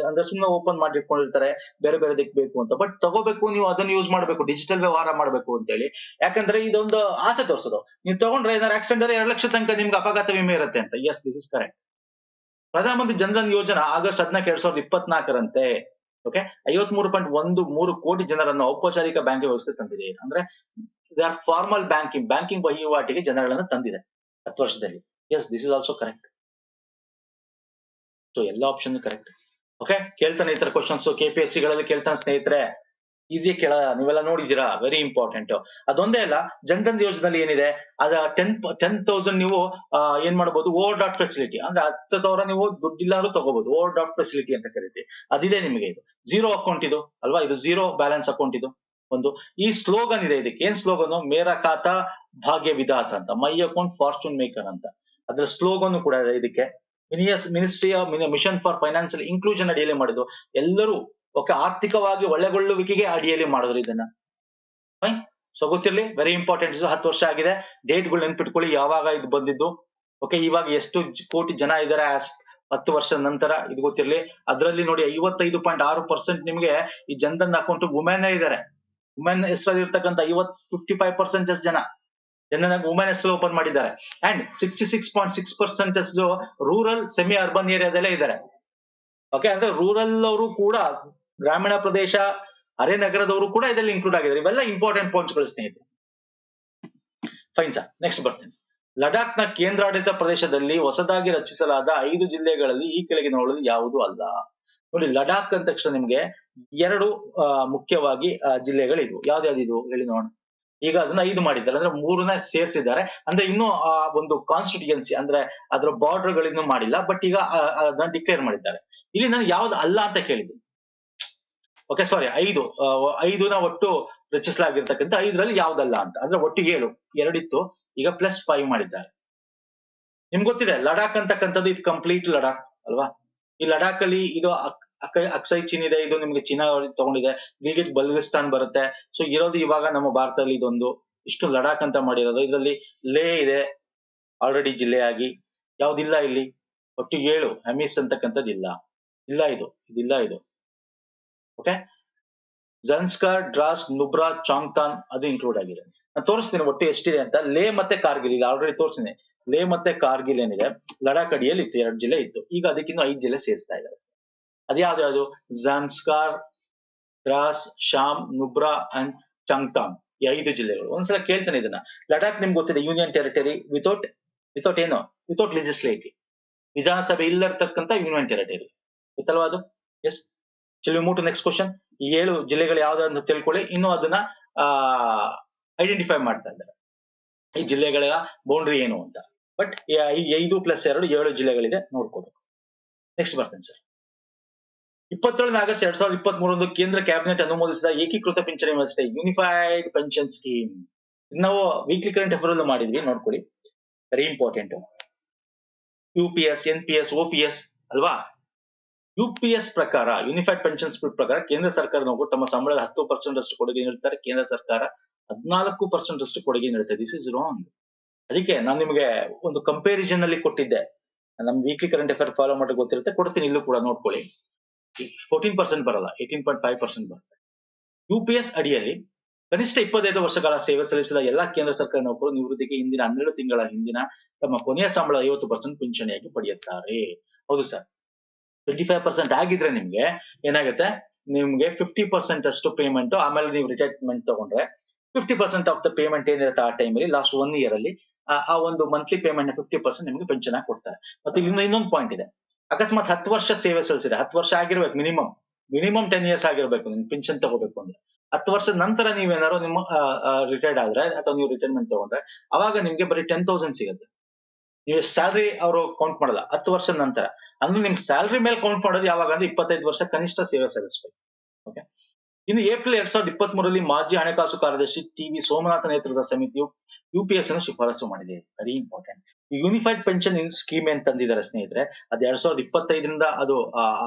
ಅಂದ್ರೆ ಸುಮ್ಮನೆ ಓಪನ್ ಮಾಡಿ ಇಟ್ಕೊಂಡಿರ್ತಾರೆ, ಬೇರೆ ಬೇರೆ ದಿಕ್ ಬೇಕು ಅಂತ. ಬಟ್ ತಗೋಬೇಕು, ನೀವು ಅದನ್ನ ಯೂಸ್ ಮಾಡ್ಬೇಕು, ಡಿಜಿಟಲ್ ವ್ಯವಹಾರ ಮಾಡ್ಬೇಕು ಅಂತ ಹೇಳಿ. ಯಾಕಂದ್ರೆ ಇದೊಂದು ಆಸೆ ತೋರಿಸೋದು. ನೀವು ತಗೊಂಡ್ರೆ ಏನಾದ್ರು ಆಕ್ಸಿಡೆಂಟ್ ಆದ್ರೆ 2 ಲಕ್ಷ ತನಕ ನಿಮ್ಗೆ ಅಪಘಾತ ವಿಮೆ ಇರುತ್ತೆ ಅಂತ. Yes, this is correct. Pradhan Mantri Jan Dhan Yojana August 14, 2024ರಂತೆ okay 53.13 ಕೋಟಿ ಜನರನ್ನು ಔಪಚಾರಿಕ ಬ್ಯಾಂಕಿಂಗ್ ವ್ಯವಸ್ಥೆ ತಂದಿದೆ. ಅಂದ್ರೆ ದೇ ಆರ್ ಫಾರ್ಮಲ್ ಬ್ಯಾಂಕಿಂಗ್ ವಹಿವಾಟಿಗೆ ಜನಗಳನ್ನ ತಂದಿದೆ 10 ವರ್ಷದಲ್ಲಿ. Yes, this is also correct. So ಎಲ್ಲ ಆಪ್ಷನ್ ಕರೆಕ್ಟ್. ಓಕೆ, ಕೇಳ್ತಾನೆ ಈ ತರ ಕ್ವಶನ್ಸ್ KPSC ಗಳಲ್ಲಿ ಕೇಳ್ತಾನೆ ಸ್ನೇಹಿತರೆ. ಈಸಿ ಕೇಳ, ನೀವೆಲ್ಲ ನೋಡಿದೀರಾ, ವೆರಿ ಇಂಪಾರ್ಟೆಂಟ್. ಅದೊಂದೇ ಅಲ್ಲ, ಜನ್ಧನ್ ಯೋಜನೆಯಲ್ಲಿ ಏನಿದೆ, ಅದ 10,000 ನೀವು ಏನ್ ಮಾಡಬಹುದು, ಓವರ್ ಡ್ರಾಫ್ಟ್ ಫೆಸಿಲಿಟಿ, ಅಂದ್ರೆ 10,000 ನೀವು ದುಡ್ಡಿಲ್ಲಾದ್ರೂ ತಗೋಬಹುದು, ಓವರ್ ಡ್ರಾಫ್ಟ್ ಫೆಸಿಲಿಟಿ ಅಂತ ಕರಿತೀವಿ. ಅದಿದೆ ನಿಮಗೆ. ಇದು ಝೀರೋ ಅಕೌಂಟ್ ಇದು ಅಲ್ವಾ, ಇದು ಝೀರೋ ಬ್ಯಾಲೆನ್ಸ್ ಅಕೌಂಟ್ ಇದು ಒಂದು. ಈ ಸ್ಲೋಗನ್ ಇದೆ, ಇದಕ್ಕೆ ಏನ್ ಸ್ಲೋಗನ್? ಮೇರಾ ಖಾತಾ ಭಾಗ್ಯ ವಿಧಾತ ಅಂತ, ಮೈ ಅಕೌಂಟ್ ಫಾರ್ಚೂನ್ ಮೇಕರ್ ಅಂತ ಅದ್ರ ಸ್ಲೋಗನ್ ಕೂಡ ಇದೆ ಇದಕ್ಕೆ. Ministry of mission for financial inclusion ಅಡಿಯಲ್ಲಿ ಮಾಡಿದ್ದು ಎಲ್ಲರೂ. ಓಕೆ, ಆರ್ಥಿಕವಾಗಿ ಒಳ್ಳೆಗೊಳ್ಳುವಿಕೆಗೆ ಅಡಿಯಲ್ಲಿ ಮಾಡಿದ್ರು ಇದನ್ನ. ಫೈನ್. ಸೊ ಗೊತ್ತಿರ್ಲಿ, ವೆರಿ ಇಂಪಾರ್ಟೆಂಟ್. 10 ವರ್ಷ ಆಗಿದೆ, ಡೇಟ್ಗಳು ನೆನ್ಪಿಟ್ಕೊಳ್ಳಿ, ಯಾವಾಗ ಇದು ಬಂದಿದ್ದು. ಓಕೆ, ಇವಾಗ ಎಷ್ಟು ಕೋಟಿ ಜನ ಇದಾರೆ 10 ವರ್ಷದ ನಂತರ, ಇದು ಗೊತ್ತಿರ್ಲಿ. ಅದರಲ್ಲಿ ನೋಡಿ 55.6% ನಿಮ್ಗೆ ಈ ಜನ್ಧನ್ ಅಕೌಂಟ್ ವುಮೆನ್ ಇದಾರೆ. ವುಮೆನ್ ಹೆಸರಲ್ಲಿ ಇರ್ತಕ್ಕಂಥ 55% ಜನ ವುಮೆನ್ ಹೆಸರು ಓಪನ್ ಮಾಡಿದ್ದಾರೆ. ಅಂಡ್ 66.6% ರೂರಲ್ ಸೆಮಿ ಅರ್ಬನ್ ಏರಿಯಾದಲ್ಲೇ ಇದ್ದಾರೆ. ಓಕೆ, ಅಂದ್ರೆ ರೂರಲ್ ಅವರು ಕೂಡ, ಗ್ರಾಮೀಣ ಪ್ರದೇಶ, ನಗರದವರು ಕೂಡ ಇದರಲ್ಲಿ ಇನ್ಕ್ಲೂಡ್ ಆಗಿದ್ದಾರೆ. ಇವೆಲ್ಲ ಇಂಪಾರ್ಟೆಂಟ್ ಪಾಯಿಂಟ್ಸ್ ಗಳು ಸ್ನೇಹಿತರೆ. ಫೈನ್ ಸರ್, ನೆಕ್ಸ್ಟ್ ಬರ್ತೇನೆ. ಲಡಾಖ್ ನ ಕೇಂದ್ರಾಡಳಿತ ಪ್ರದೇಶದಲ್ಲಿ ಹೊಸದಾಗಿ ರಚಿಸಲಾದ 5 ಜಿಲ್ಲೆಗಳಲ್ಲಿ ಈ ಕೆಳಗಿನವುಗಳಲ್ಲಿ ಯಾವುದು ಅಲ್ಲ. ನೋಡಿ, ಲಡಾಖ್ ಅಂದ ತಕ್ಷಣ ನಿಮ್ಗೆ 2 ಮುಖ್ಯವಾಗಿ ಜಿಲ್ಲೆಗಳಿದ್ವು. ಯಾವ್ದು ಹೇಳಿ ನೋಡೋಣ. ಈಗ ಅದನ್ನ 5 ಮಾಡಿದ್ದಾರೆ, ಅಂದ್ರೆ 3ನ ಸೇರಿಸಿದ್ದಾರೆ. ಅಂದ್ರೆ ಇನ್ನೂ ಒಂದು ಕಾನ್ಸ್ಟಿಟ್ಯೂಯನ್ಸಿ, ಅಂದ್ರೆ ಅದರ ಬಾರ್ಡರ್ ಗಳಿನ್ನೂ ಮಾಡಿಲ್ಲ. ಬಟ್ ಈಗ ಅದನ್ನ ಡಿಕ್ಲೇರ್ ಮಾಡಿದ್ದಾರೆ. ಇಲ್ಲಿ ನಾನು ಯಾವ್ದು ಅಲ್ಲ ಅಂತ ಕೇಳಿದ್ದೀನಿ. ಓಕೆ, ಸಾರಿ, 5ನ ಒಟ್ಟು ರಚಿಸಲಾಗಿರ್ತಕ್ಕಂಥ 5ರಲ್ಲಿ ಯಾವ್ದಲ್ಲ ಅಂತ. ಅಂದ್ರೆ ಒಟ್ಟಿಗೆ 2 ಇತ್ತು, ಈಗ +5 ಮಾಡಿದ್ದಾರೆ. ನಿಮ್ಗೆ ಗೊತ್ತಿದೆ ಲಡಾಖ್ ಅಂತಕ್ಕಂಥದ್ದು ಇದು ಕಂಪ್ಲೀಟ್ ಲಡಾಖ್ ಅಲ್ವಾ. ಈ ಲಡಾಖ್ ಅಲ್ಲಿ ಇದು ಅಕ್ಸೈ ಚೀನ್ ಇದೆ, ಇದು ನಿಮ್ಗೆ ಚೀನಾ ತಗೊಂಡಿದೆ. ಗಿಲ್ಗಿಟ್ ಬಲ್ಗಿಸ್ತಾನ್ ಬರುತ್ತೆ. ಸೊ ಇರೋದು ಇವಾಗ ನಮ್ಮ ಭಾರತದಲ್ಲಿ ಇದೊಂದು, ಇಷ್ಟು ಲಡಾಖ್ ಅಂತ ಮಾಡಿರೋದು. ಇದರಲ್ಲಿ ಲೇ ಇದೆ ಆಲ್ರೆಡಿ ಜಿಲ್ಲೆಯಾಗಿ. ಯಾವ್ದಿಲ್ಲ ಇಲ್ಲಿ, ಒಟ್ಟು 7. ಹೆಮಿಸ್ ಅಂತಕ್ಕಂಥದ್ದು ಇಲ್ಲ, ಇದಿಲ್ಲ ಇದು. ಓಕೆ, ಜನ್ಸ್ಕರ್, ಡ್ರಾಸ್, ನುಬ್ರಾ, ಚಾಂಗ್ತಾನ್ ಅದು ಇನ್ಕ್ಲೂಡ್ ಆಗಿದೆ. ನಾನು ತೋರಿಸ್ತೀನಿ ಒಟ್ಟು ಎಷ್ಟಿದೆ ಅಂತ. ಲೇ ಮತ್ತೆ ಕಾರ್ಗಿಲ್ ಈಗ ಆಲ್ರೆಡಿ ತೋರಿಸ್ತೀನಿ. ಲೇ ಮತ್ತೆ ಕಾರ್ಗಿಲ್ ಏನಿದೆ, ಲಡಾಖ್ ಅಡಿಯಲ್ಲಿ ಇತ್ತು, 2 ಜಿಲ್ಲೆ ಇತ್ತು. ಈಗ ಅದಕ್ಕಿಂತ 5 ಜಿಲ್ಲೆ ಸೇರಿಸ್ತಾ ಇದ್ದಾರೆ. ಅದ್ಯಾವ್ದು? ಜನ್ಸ್ಕಾರ್, ದ್ರಾಸ್, ಶಾಮ್, ನುಬ್ರಾ ಅಂಡ್ ಚಾಂಗ್ತಾನ್, ಈ 5 ಜಿಲ್ಲೆಗಳು. ಒಂದ್ಸಲ ಕೇಳ್ತಾನೆ ಇದನ್ನ. ಲಡಾಖ್ ನಿಮ್ಗೆ ಗೊತ್ತಿದೆ, ಯೂನಿಯನ್ ಟೆರಿಟರಿ ವಿತೌಟ್ ಲೆಜಿಸ್ಲೇಟಿವ್, ವಿಧಾನಸಭೆ ಇಲ್ಲರ್ತಕ್ಕಂಥ ಯೂನಿಯನ್ ಟೆರಿಟರಿ, ಗೊತ್ತಲ್ವಾ ಅದು? Yes. Move to next question. ಈ 7 ಜಿಲ್ಲೆಗಳು ಯಾವ್ದಂತ ತಿಳ್ಕೊಳ್ಳಿ. ಇನ್ನು ಅದನ್ನ ಐಡೆಂಟಿಫೈ ಮಾಡ್ತಾ ಇದ್ದಾರೆ, ಈ ಜಿಲ್ಲೆಗಳ ಬೌಂಡ್ರಿ ಏನು ಅಂತ. ಬಟ್ 5 + 2 7 ಜಿಲ್ಲೆಗಳಿದೆ, ನೋಡ್ಕೋಬೇಕು. ನೆಕ್ಸ್ಟ್ ಬರ್ತೇನೆ ಸರ್. 27 ಆಗಸ್ಟ್ 2023 ಕೇಂದ್ರ ಕ್ಯಾಬಿನೆಟ್ ಅನುಮೋದಿಸಿದ ಏಕೀಕೃತ ಪಿಂಚಣಿ ವ್ಯವಸ್ಥೆ, ಯೂನಿಫೈಡ್ ಪೆನ್ಷನ್ ಸ್ಕೀಮ್. ನಾವು ವೀಕ್ಲಿ ಕರೆಂಟ್ ಅಫೇರ್ ಮಾಡಿದ್ವಿ, ನೋಡ್ಕೊಳ್ಳಿ, very important. UPS, NPS, OPS ಅಲ್ವಾ. UPS ಪ್ರಕಾರ, ಯೂನಿಫೈಡ್ ಪೆನ್ಷನ್ ಸ್ಕೀಮ್ ಪ್ರಕಾರ, ಕೇಂದ್ರ ಸರ್ಕಾರ ನೌಕರರು ತಮ್ಮ ಸಂಬಳದ 10% ಅಷ್ಟು ಕೊಡುಗೆ ನೀಡುತ್ತಾರೆ. ಕೇಂದ್ರ ಸರ್ಕಾರ 14% ಅಷ್ಟು ಕೊಡುಗೆ ನೀಡುತ್ತೆ. This is wrong. ಅದಕ್ಕೆ ನಾನು ನಿಮಗೆ ಒಂದು ಕಂಪ್ಯಾರಿಸನ್ ಅಲ್ಲಿ ಕೊಟ್ಟಿದ್ದೆ. ನಮ್ ವೀಕ್ಲಿ ಕರೆಂಟ್ ಅಫೇರ್ ಫಾಲೋ ಮಾಡೋಕೆ ಗೊತ್ತಿರುತ್ತೆ, ಕೊಡ್ತೀನಿ, ಇಲ್ಲೂ ಕೂಡ ನೋಡ್ಕೊಳ್ಳಿ. 14% ಬರಲ್ಲ, 18.5% ಬರುತ್ತೆ. UPS ಅಡಿಯಲ್ಲಿ ಕನಿಷ್ಠ 25 ವರ್ಷಗಳ ಸೇವೆ ಸಲ್ಲಿಸಿದ ಎಲ್ಲಾ ಕೇಂದ್ರ ಸರ್ಕಾರಿ ನೌಕರರು ನಿವೃತ್ತಿಗೆ ಹಿಂದಿನ 12 ತಿಂಗಳ ಹಿಂದಿನ ತಮ್ಮ ಕೊನೆಯ ಸಂಬಳ 50% ಪಿಂಚಣಿಯಾಗಿ ಪಡೆಯುತ್ತಾರೆ. ಹೌದು ಸರ್. 25% ಆಗಿದ್ರೆ ನಿಮ್ಗೆ ಏನಾಗುತ್ತೆ, ನಿಮ್ಗೆ 50% ಅಷ್ಟು ಪೇಮೆಂಟ್. ಆಮೇಲೆ ನೀವು ರಿಟೈರ್ಮೆಂಟ್ ತಗೊಂಡ್ರೆ 50% ಆಫ್ ದ ಪೇಮೆಂಟ್ ಏನಿರುತ್ತೆ ಆ ಟೈಮಲ್ಲಿ, ಲಾಸ್ಟ್ 1 ಇಯರ್ ಅಲ್ಲಿ ಆ ಒಂದು ಮಂತ್ಲಿ ಪೇಮೆಂಟ್ 50% ನಿಮ್ಗೆ ಪೆನ್ಷನ್ ಆಗಿ ಕೊಡ್ತಾರೆ. ಮತ್ತೆ ಇನ್ನೊಂದು ಪಾಯಿಂಟ್ ಇದೆ. ಅಕಸ್ಮಾತ್ 10 ವರ್ಷ ಸೇವೆ ಸಲ್ಲಿಸಿದೆ, 10 ವರ್ಷ ಆಗಿರ್ಬೇಕು, ಮಿನಿಮಮ್ 10 ಇಯರ್ಸ್ ಆಗಿರ್ಬೇಕು ನಿಮ್ಗೆ ಪೆನ್ಷನ್ ತಗೋಬೇಕು ಅಂದ್ರೆ. 10 ವರ್ಷದ ನಂತರ ನೀವೇನಾದ್ರು ನಿಮ್ಮ ರಿಟೈರ್ಡ್ ಆದ್ರೆ ಅಥವಾ ನೀವು ರಿಟೈರ್ಮೆಂಟ್ ತಗೊಂಡ್ರೆ ಅವಾಗ ನಿಮ್ಗೆ ಬರೀ 10,000 ಸಿಗುತ್ತೆ. ನೀವು ಸ್ಯಾಲ್ರಿ ಅವರು ಕೌಂಟ್ ಮಾಡಲ್ಲ 10 ವರ್ಷದ ನಂತರ. ಅಂದ್ರೆ ನಿಮ್ ಸ್ಯಾಲ್ರಿ ಮೇಲೆ ಕೌಂಟ್ ಮಾಡೋದು ಯಾವಾಗ ಅಂದ್ರೆ 25 ವರ್ಷ ಕನಿಷ್ಠ ಸೇವೆ ಸಲ್ಲಿಸಬೇಕು. ಓಕೆ. ಇನ್ನು ಏಪ್ರಿಲ್ 2023ರಲ್ಲಿ ಮಾಜಿ ಹಣಕಾಸು ಕಾರ್ಯದರ್ಶಿ ಟಿ.ವಿ. ಸೋಮನಾಥ ನೇತೃತ್ವದ ಸಮಿತಿಯು UPS ಅನ್ನು ಶಿಫಾರಸು ಮಾಡಿದೆ. Very important. ಯೂನಿಫೈಡ್ ಪೆನ್ಷನ್ ಇನ್ ಸ್ಕೀಮ್ ಏನ್ ತಂದಿದ್ದಾರೆ ಸ್ನೇಹಿತರೆ, ಅದು 2025ರಿಂದ ಅದು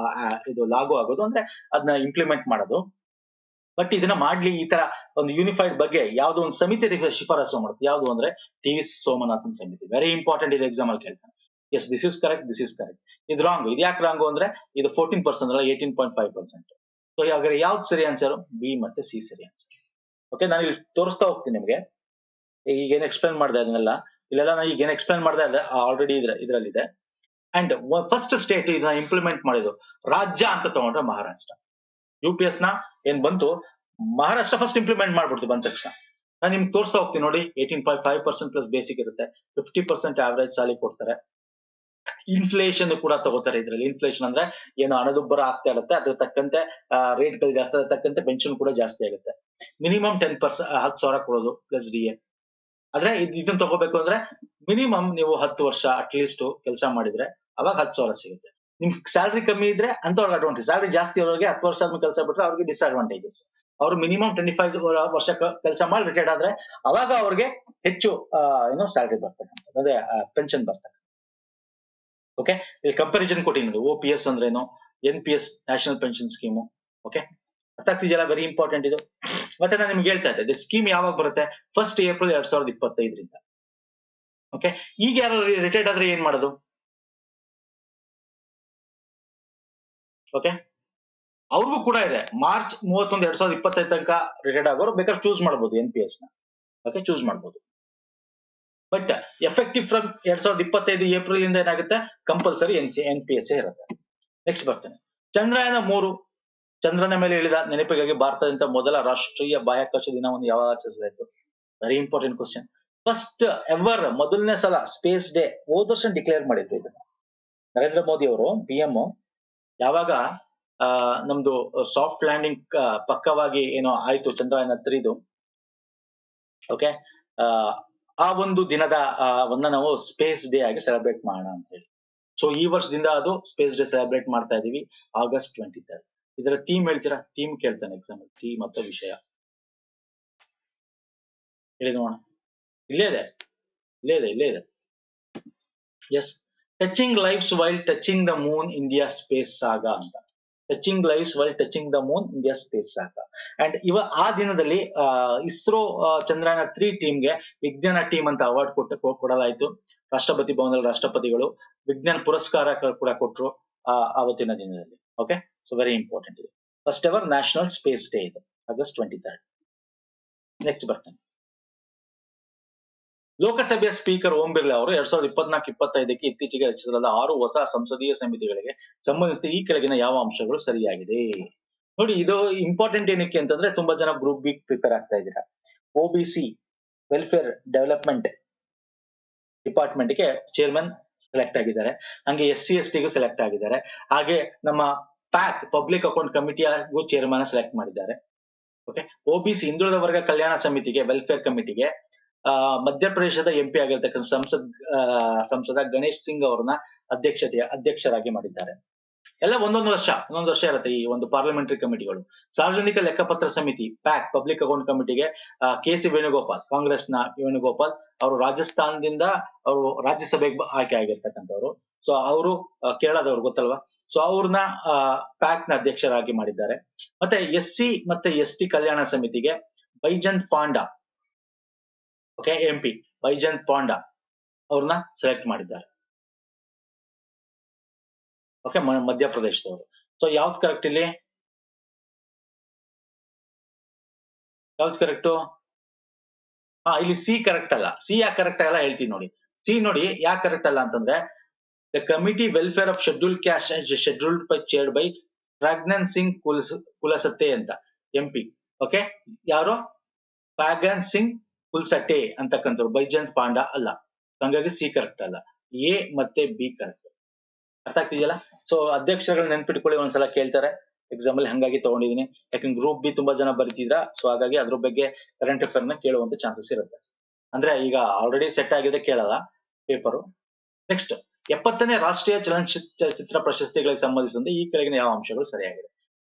ಇದು ಲಾಗು ಆಗೋದು, ಅಂದ್ರೆ ಅದನ್ನ ಇಂಪ್ಲಿಮೆಂಟ್ ಮಾಡೋದು. ಬಟ್ ಇದನ್ನ ಮಾಡ್ಲಿ ಈ ತರ ಒಂದು ಯೂನಿಫೈಡ್ ಬಗ್ಗೆ ಯಾವ್ದೋ ಒಂದು ಸಮಿತಿ ಶಿಫಾರಸು ಮಾಡುತ್ತೆ. ಯಾವ್ದು ಅಂದ್ರೆ ಟಿ.ವಿ. ಸೋಮನಾಥನ್ ಸಮಿತಿ. Very important. ಇದು ಎಕ್ಸಾಮ್ ಅಲ್ಲಿ ಕೇಳ್ತಾನೆ. Yes, this is correct, this is correct. ಇದು ರಾಂಗ್. ಇದು ಯಾಕೆ ರಾಂಗ್ ಅಂದ್ರೆ ಇದು 14% ಅಲ್ಲ 18.5%. ಸೊ ಹಾಗಾದ್ರೆ ಯಾವ್ದು ಸರಿ ಆನ್ಸರ್? ಬಿ ಮತ್ತೆ ಸಿ ಸರಿ ಆನ್ಸರ್. ಓಕೆ, ನಾನು ಇಲ್ಲಿ ತೋರಿಸ್ತಾ ಹೋಗ್ತೀನಿ ನಿಮ್ಗೆ. ಈಗ ಏನ್ ಎಕ್ಸ್ಪ್ಲೈನ್ ಮಾಡಿದೆ ಅದನ್ನೆಲ್ಲ, ಇಲ್ಲೆಲ್ಲ ನಾನು ಈಗ ಏನ್ ಎಕ್ಸ್ಪ್ಲೈನ್ ಮಾಡಿದೆ ಅದ ಆಲ್ರೆಡಿ ಇದ್ರಲ್ಲಿದೆ. ಅಂಡ್ ಫಸ್ಟ್ ಸ್ಟೇಟ್ ಇದನ್ನ ಇಂಪ್ಲಿಮೆಂಟ್ ಮಾಡಿದ್ದು ರಾಜ್ಯ ಅಂತ ತಗೊಂಡ್ರೆ ಮಹಾರಾಷ್ಟ್ರ. UPS ನ ಏನ್ ಬಂತು, ಮಹಾರಾಷ್ಟ್ರ ಫಸ್ಟ್ ಇಂಪ್ಲಿಮೆಂಟ್ ಮಾಡ್ಬಿಡ್ತು ಬಂದ ತಕ್ಷಣ. ನಾನು ನಿಮ್ಗೆ ತೋರಿಸ್ತಾ ಹೋಗ್ತೀನಿ ನೋಡಿ. 18.5% ಪ್ಲಸ್ ಬೇಸಿಕ್ ಇರುತ್ತೆ. 50% ಆವರೇಜ್ ಸಾಲಿ ಕೊಡ್ತಾರೆ. ಇನ್ಫ್ಲೇಷನ್ ಕೂಡ ತಗೋತಾರೆ ಇದ್ರಲ್ಲಿ. ಇನ್ಫ್ಲೇಷನ್ ಅಂದ್ರೆ ಏನು ಹಣದುಬ್ಬರ ಆಗ್ತಾ ಇರುತ್ತೆ, ಅದ್ರ ತಕ್ಕಂತೆ ರೇಟ್ ಗಳು ಜಾಸ್ತಿ ಆದ ತಕ್ಕಂತೆ ಪೆನ್ಷನ್ ಕೂಡ ಜಾಸ್ತಿ ಆಗುತ್ತೆ. ಮಿನಿಮಮ್ 10%, 10,000 ಕೊಡೋದು ಪ್ಲಸ್ DA. ಆದ್ರೆ ಇದನ್ನ ತಗೋಬೇಕು ಅಂದ್ರೆ ಮಿನಿಮಮ್ ನೀವು 10 ವರ್ಷ ಅಟ್ಲೀಸ್ಟ್ ಕೆಲಸ ಮಾಡಿದ್ರೆ ಅವಾಗ 10,000 ಸಿಗುತ್ತೆ. ನಿಮ್ ಸ್ಯಾಲ್ರಿ ಕಮ್ಮಿ ಇದ್ರೆ ಅಂತವ್ರಿಗೆ ಅಡ್ವಾಂಟೇಜ್. ಸ್ಯಾಲ್ರಿ ಜಾಸ್ತಿ ಇರೋರಿಗೆ 10 ವರ್ಷ ಆದ್ಮೇಲೆ ಕೆಲಸ ಬಿಟ್ರೆ ಅವ್ರಿಗೆ ಡಿಸ್ಅಡ್ವಾಂಟೇಜಸ್. ಅವ್ರು ಮಿನಿಮಮ್ 25 ವರ್ಷ ಕೆಲಸ ಮಾಡಿ ರಿಟೈರ್ಡ್ ಆದ್ರೆ ಅವಾಗ ಅವ್ರಿಗೆ ಹೆಚ್ಚು ಏನೋ ಸ್ಯಾಲ್ರಿ ಬರ್ತಕ್ಕಂಥದ್ದು, ಅದೇ ಪೆನ್ಷನ್ ಬರ್ತಕ್ಕಂಥ. ಓಕೆ, ಇಲ್ಲಿ ಕಂಪಾರಿಸನ್ ಕೊಟ್ಟಿದ್ದೀನಿ. OPS ಅಂದ್ರೇನು, NPS national pension scheme. Okay, ಅರ್ಥ ಆಗ್ತಿದೆಯಲ್ಲ? ವೆರಿ ಇಂಪಾರ್ಟೆಂಟ್ ಇದು. ಮತ್ತೆ ನಾನು ನಿಮ್ಗೆ ಹೇಳ್ತಾ ಇದ್ದೆ ಸ್ಕೀಮ್ ಯಾವಾಗ ಬರುತ್ತೆ, 1 ಏಪ್ರಿಲ್ 2025ರಿಂದ. ಓಕೆ, ಈಗ ಯಾರು ರಿಟೈರ್ಡ್ ಆದ್ರೆ ಏನ್ ಮಾಡೋದು? ಓಕೆ, ಅವ್ರಿಗೂ ಕೂಡ ಇದೆ. ಮಾರ್ಚ್ 31, 2025 ತನಕ ರಿಟೈರ್ಡ್ ಆಗೋರು ಬೇಕಾದ್ರೆ ಚೂಸ್ ಮಾಡ್ಬೋದು NPS ನ. ಓಕೆ, ಚೂಸ್ ಮಾಡ್ಬೋದು. ಬಟ್ ಎಫೆಕ್ಟಿವ್ ಫ್ರಮ್ 2025 ಏಪ್ರಿಲ್ ಇಂದ ಏನಾಗುತ್ತೆ, ಕಂಪಲ್ಸರಿ NPS ಇರುತ್ತೆ. ನೆಕ್ಸ್ಟ್ ಬರ್ತೇನೆ. ಚಂದ್ರಯಾನ 3 ಚಂದ್ರನ ಮೇಲೆ ಇಳಿದ ನೆನಪಿಗಾಗಿ ಭಾರತದಿಂದ ಮೊದಲ ರಾಷ್ಟ್ರೀಯ ಬಾಹ್ಯಾಕಾಶ ದಿನವನ್ನು ಯಾವಾಗ ಆಚರಿಸಲಾಯಿತು? Very important question. First ever, ಮೊದಲನೇ ಸಲ ಸ್ಪೇಸ್ ಡೇ ಹೋದ ವರ್ಷ ಡಿಕ್ಲೇರ್ ಮಾಡಿದ್ರು ಇದನ್ನ ನರೇಂದ್ರ ಮೋದಿ ಅವರು PM. ಯಾವಾಗ ನಮ್ದು ಸಾಫ್ಟ್ ಲ್ಯಾಂಡಿಂಗ್ ಪಕ್ಕವಾಗಿ ಏನೋ ಆಯ್ತು ಚಂದ್ರಯಾನ 3ದು. ಓಕೆ, ಆ ಒಂದು ದಿನದ ಒಂದ ನಾವು ಸ್ಪೇಸ್ ಡೇ ಆಗಿ ಸೆಲೆಬ್ರೇಟ್ ಮಾಡೋಣ ಅಂತ ಹೇಳಿ. ಸೊ ಈ ವರ್ಷದಿಂದ ಅದು ಸ್ಪೇಸ್ ಡೇ ಸೆಲೆಬ್ರೇಟ್ ಮಾಡ್ತಾ ಇದೀವಿ, August 23rd. ಇದರ ಥೀಮ್ ಹೇಳ್ತೀರಾ? ಥೀಮ್ ಕೇಳ್ತಾನೆ ಎಕ್ಸಾಮ್. ಥೀಮ್ ಮತ್ತು ವಿಷಯ ಹೇಳಿ ನೋಡೋಣ. ಇಲ್ಲೇ ಇದೆ. Yes, touching lives while touching the moon, India space saga ಅಂತ. Touching lives while touching the moon, India space saga. And ಆ ದಿನದಲ್ಲಿ ಇಸ್ರೋ ಚಂದ್ರಯಾನ 3 ಟೀಮ್ಗೆ ವಿಜ್ಞಾನ ಟೀಮ್ ಅಂತ ಅವಾರ್ಡ್ ಕೊಡಲಾಯಿತು. ರಾಷ್ಟ್ರಪತಿ ಭವನದಲ್ಲಿ ರಾಷ್ಟ್ರಪತಿಗಳು ವಿಜ್ಞಾನ ಪುರಸ್ಕಾರ ಕೂಡ ಕೊಟ್ಟರು ಆವತ್ತಿನ ದಿನದಲ್ಲಿ. ಓಕೆ, ಸೊ ವೆರಿ ಇಂಪಾರ್ಟೆಂಟ್ ಇದು. First ever national space day ಇದು, August 23rd. ನೆಕ್ಸ್ಟ್ ಬರ್ತೇನೆ. ಲೋಕಸಭೆಯ ಸ್ಪೀಕರ್ ಓಂ ಬಿರ್ಲಾ ಅವರು 2024-25ಕ್ಕೆ ಇತ್ತೀಚೆಗೆ ರಚಿಸಲಾದ 6 ಹೊಸ ಸಂಸದೀಯ ಸಮಿತಿಗಳಿಗೆ ಸಂಬಂಧಿಸಿದ ಈ ಕೆಳಗಿನ ಯಾವ ಅಂಶಗಳು ಸರಿಯಾಗಿದೆ? ನೋಡಿ, ಇದು ಇಂಪಾರ್ಟೆಂಟ್ ಏನಕ್ಕೆ ಅಂತಂದ್ರೆ ತುಂಬಾ ಜನ ಗ್ರೂಪ್ ಬಿ ಪ್ರಿಪೇರ್ ಆಗ್ತಾ ಇದ್ದೀರಾ. OBC ವೆಲ್ಫೇರ್ ಡೆವಲಪ್ಮೆಂಟ್ ಡಿಪಾರ್ಟ್ಮೆಂಟ್ಗೆ ಚೇರ್ಮನ್ ಸೆಲೆಕ್ಟ್ ಆಗಿದ್ದಾರೆ. ಹಂಗೆ SC/ST ಗೂ ಸೆಲೆಕ್ಟ್ ಆಗಿದ್ದಾರೆ. ಹಾಗೆ ನಮ್ಮ PAC ಪಬ್ಲಿಕ್ ಅಕೌಂಟ್ ಕಮಿಟಿಗೂ ಚೇರ್ಮನ್ ಸೆಲೆಕ್ಟ್ ಮಾಡಿದ್ದಾರೆ. ಓಕೆ, OBC ಹಿಂದುಳಿದ ವರ್ಗ ಕಲ್ಯಾಣ ಸಮಿತಿಗೆ ವೆಲ್ಫೇರ್ ಕಮಿಟಿಗೆ ಮಧ್ಯಪ್ರದೇಶದ MP ಆಗಿರ್ತಕ್ಕಂಥ ಸಂಸದ ಗಣೇಶ್ ಸಿಂಗ್ ಅವ್ರನ್ನ ಅಧ್ಯಕ್ಷರಾಗಿ ಮಾಡಿದ್ದಾರೆ. ಎಲ್ಲ ಒಂದೊಂದು ವರ್ಷ ಇರುತ್ತೆ ಈ ಒಂದು ಪಾರ್ಲಿಮೆಂಟರಿ ಕಮಿಟಿಗಳು. ಸಾರ್ವಜನಿಕ ಲೆಕ್ಕಪತ್ರ ಸಮಿತಿ PAC ಪಬ್ಲಿಕ್ ಅಕೌಂಟ್ ಕಮಿಟಿಗೆ KC ವೇಣುಗೋಪಾಲ್, ಕಾಂಗ್ರೆಸ್ನ ವೇಣುಗೋಪಾಲ್ ಅವರು ರಾಜಸ್ಥಾನದಿಂದ ಅವರು ರಾಜ್ಯಸಭೆಗೆ ಆಯ್ಕೆ ಆಗಿರ್ತಕ್ಕಂಥವ್ರು. ಸೊ ಅವರು ಕೇರಳದವ್ರು ಗೊತ್ತಲ್ವಾ. ಸೊ ಅವ್ರನ್ನ PAC ನ ಅಧ್ಯಕ್ಷರಾಗಿ ಮಾಡಿದ್ದಾರೆ. ಮತ್ತೆ SC ಮತ್ತೆ ST ಕಲ್ಯಾಣ ಸಮಿತಿಗೆ ಬೈಜಂತ್ ಪಾಂಡಾ, ಓಕೆ, MP ಬೈಜಂತ್ ಪಾಂಡಾ ಅವ್ರನ್ನ ಸೆಲೆಕ್ಟ್ ಮಾಡಿದ್ದಾರೆ. ಓಕೆ, ಮಧ್ಯಪ್ರದೇಶದವರು. ಸೊ ಯಾವ್ದು ಕರೆಕ್ಟ್ ಇಲ್ಲಿ? ಯಾವ್ದು ಕರೆಕ್ಟು? ಇಲ್ಲಿ C ಕರೆಕ್ಟ್ ಅಲ್ಲ. C ಯಾಕೆ ಕರೆಕ್ಟ್ ಆಗಲ್ಲ ಹೇಳ್ತೀನಿ ನೋಡಿ. C ನೋಡಿ ಯಾಕೆ ಕರೆಕ್ಟ್ ಅಲ್ಲ ಅಂತಂದ್ರೆ, the committee welfare of scheduled caste scheduled by chaired by ಪ್ರಾಗ್ನನ್ ಸಿಂಗ್ ಕುಲಸತ್ತೆ ಅಂತ MP. ಓಕೆ, ಯಾರು? ಪ್ರಾಗ್ನನ್ ಸಿಂಗ್ ಕುಲ್ಸಟ್ಟೆ ಅಂತಕ್ಕಂಥವ್ರು, ಬೈಜಂತ್ ಪಾಂಡಾ ಅಲ್ಲ. ಹಂಗಾಗಿ C ಕರೆಕ್ಟ್ ಅಲ್ಲ. A ಮತ್ತೆ B ಕರೆಕ್ಟ್. ಅರ್ಥ ಆಗ್ತಿದೆಯಲ್ಲ? ಸೊ ಅಧ್ಯಕ್ಷರುಗಳು ನೆನ್ಪಿಟ್ಕೊಳ್ಳಿ, ಒಂದ್ಸಲ ಕೇಳ್ತಾರೆ. ಎಕ್ಸಾಮ್ ಅಲ್ಲಿ ಹಂಗಾಗಿ ತಗೊಂಡಿದ್ದೀನಿ. ಯಾಕಂದ್ರೆ ಗ್ರೂಪ್ ಬಿ ತುಂಬಾ ಜನ ಬರೀತಿದ್ರ, ಸೊ ಹಾಗಾಗಿ ಅದ್ರ ಬಗ್ಗೆ ಕರೆಂಟ್ ಅಫೇರ್ ನ ಕೇಳುವಂತ ಚಾನ್ಸಸ್ ಇರುತ್ತೆ. ಅಂದ್ರೆ ಈಗ ಆಲ್ರೆಡಿ ಸೆಟ್ ಆಗಿದೆ, ಕೇಳಲ್ಲ ಪೇಪರು. ನೆಕ್ಸ್ಟ್ 70ನೇ ರಾಷ್ಟ್ರೀಯ ಚಲನಚಿತ್ರ ಪ್ರಶಸ್ತಿಗಳಿಗೆ ಸಂಬಂಧಿಸಿದಂತೆ ಈ ಕೆಳಗಿನ ಯಾವ ಅಂಶಗಳು ಸರಿಯಾಗಿದೆ?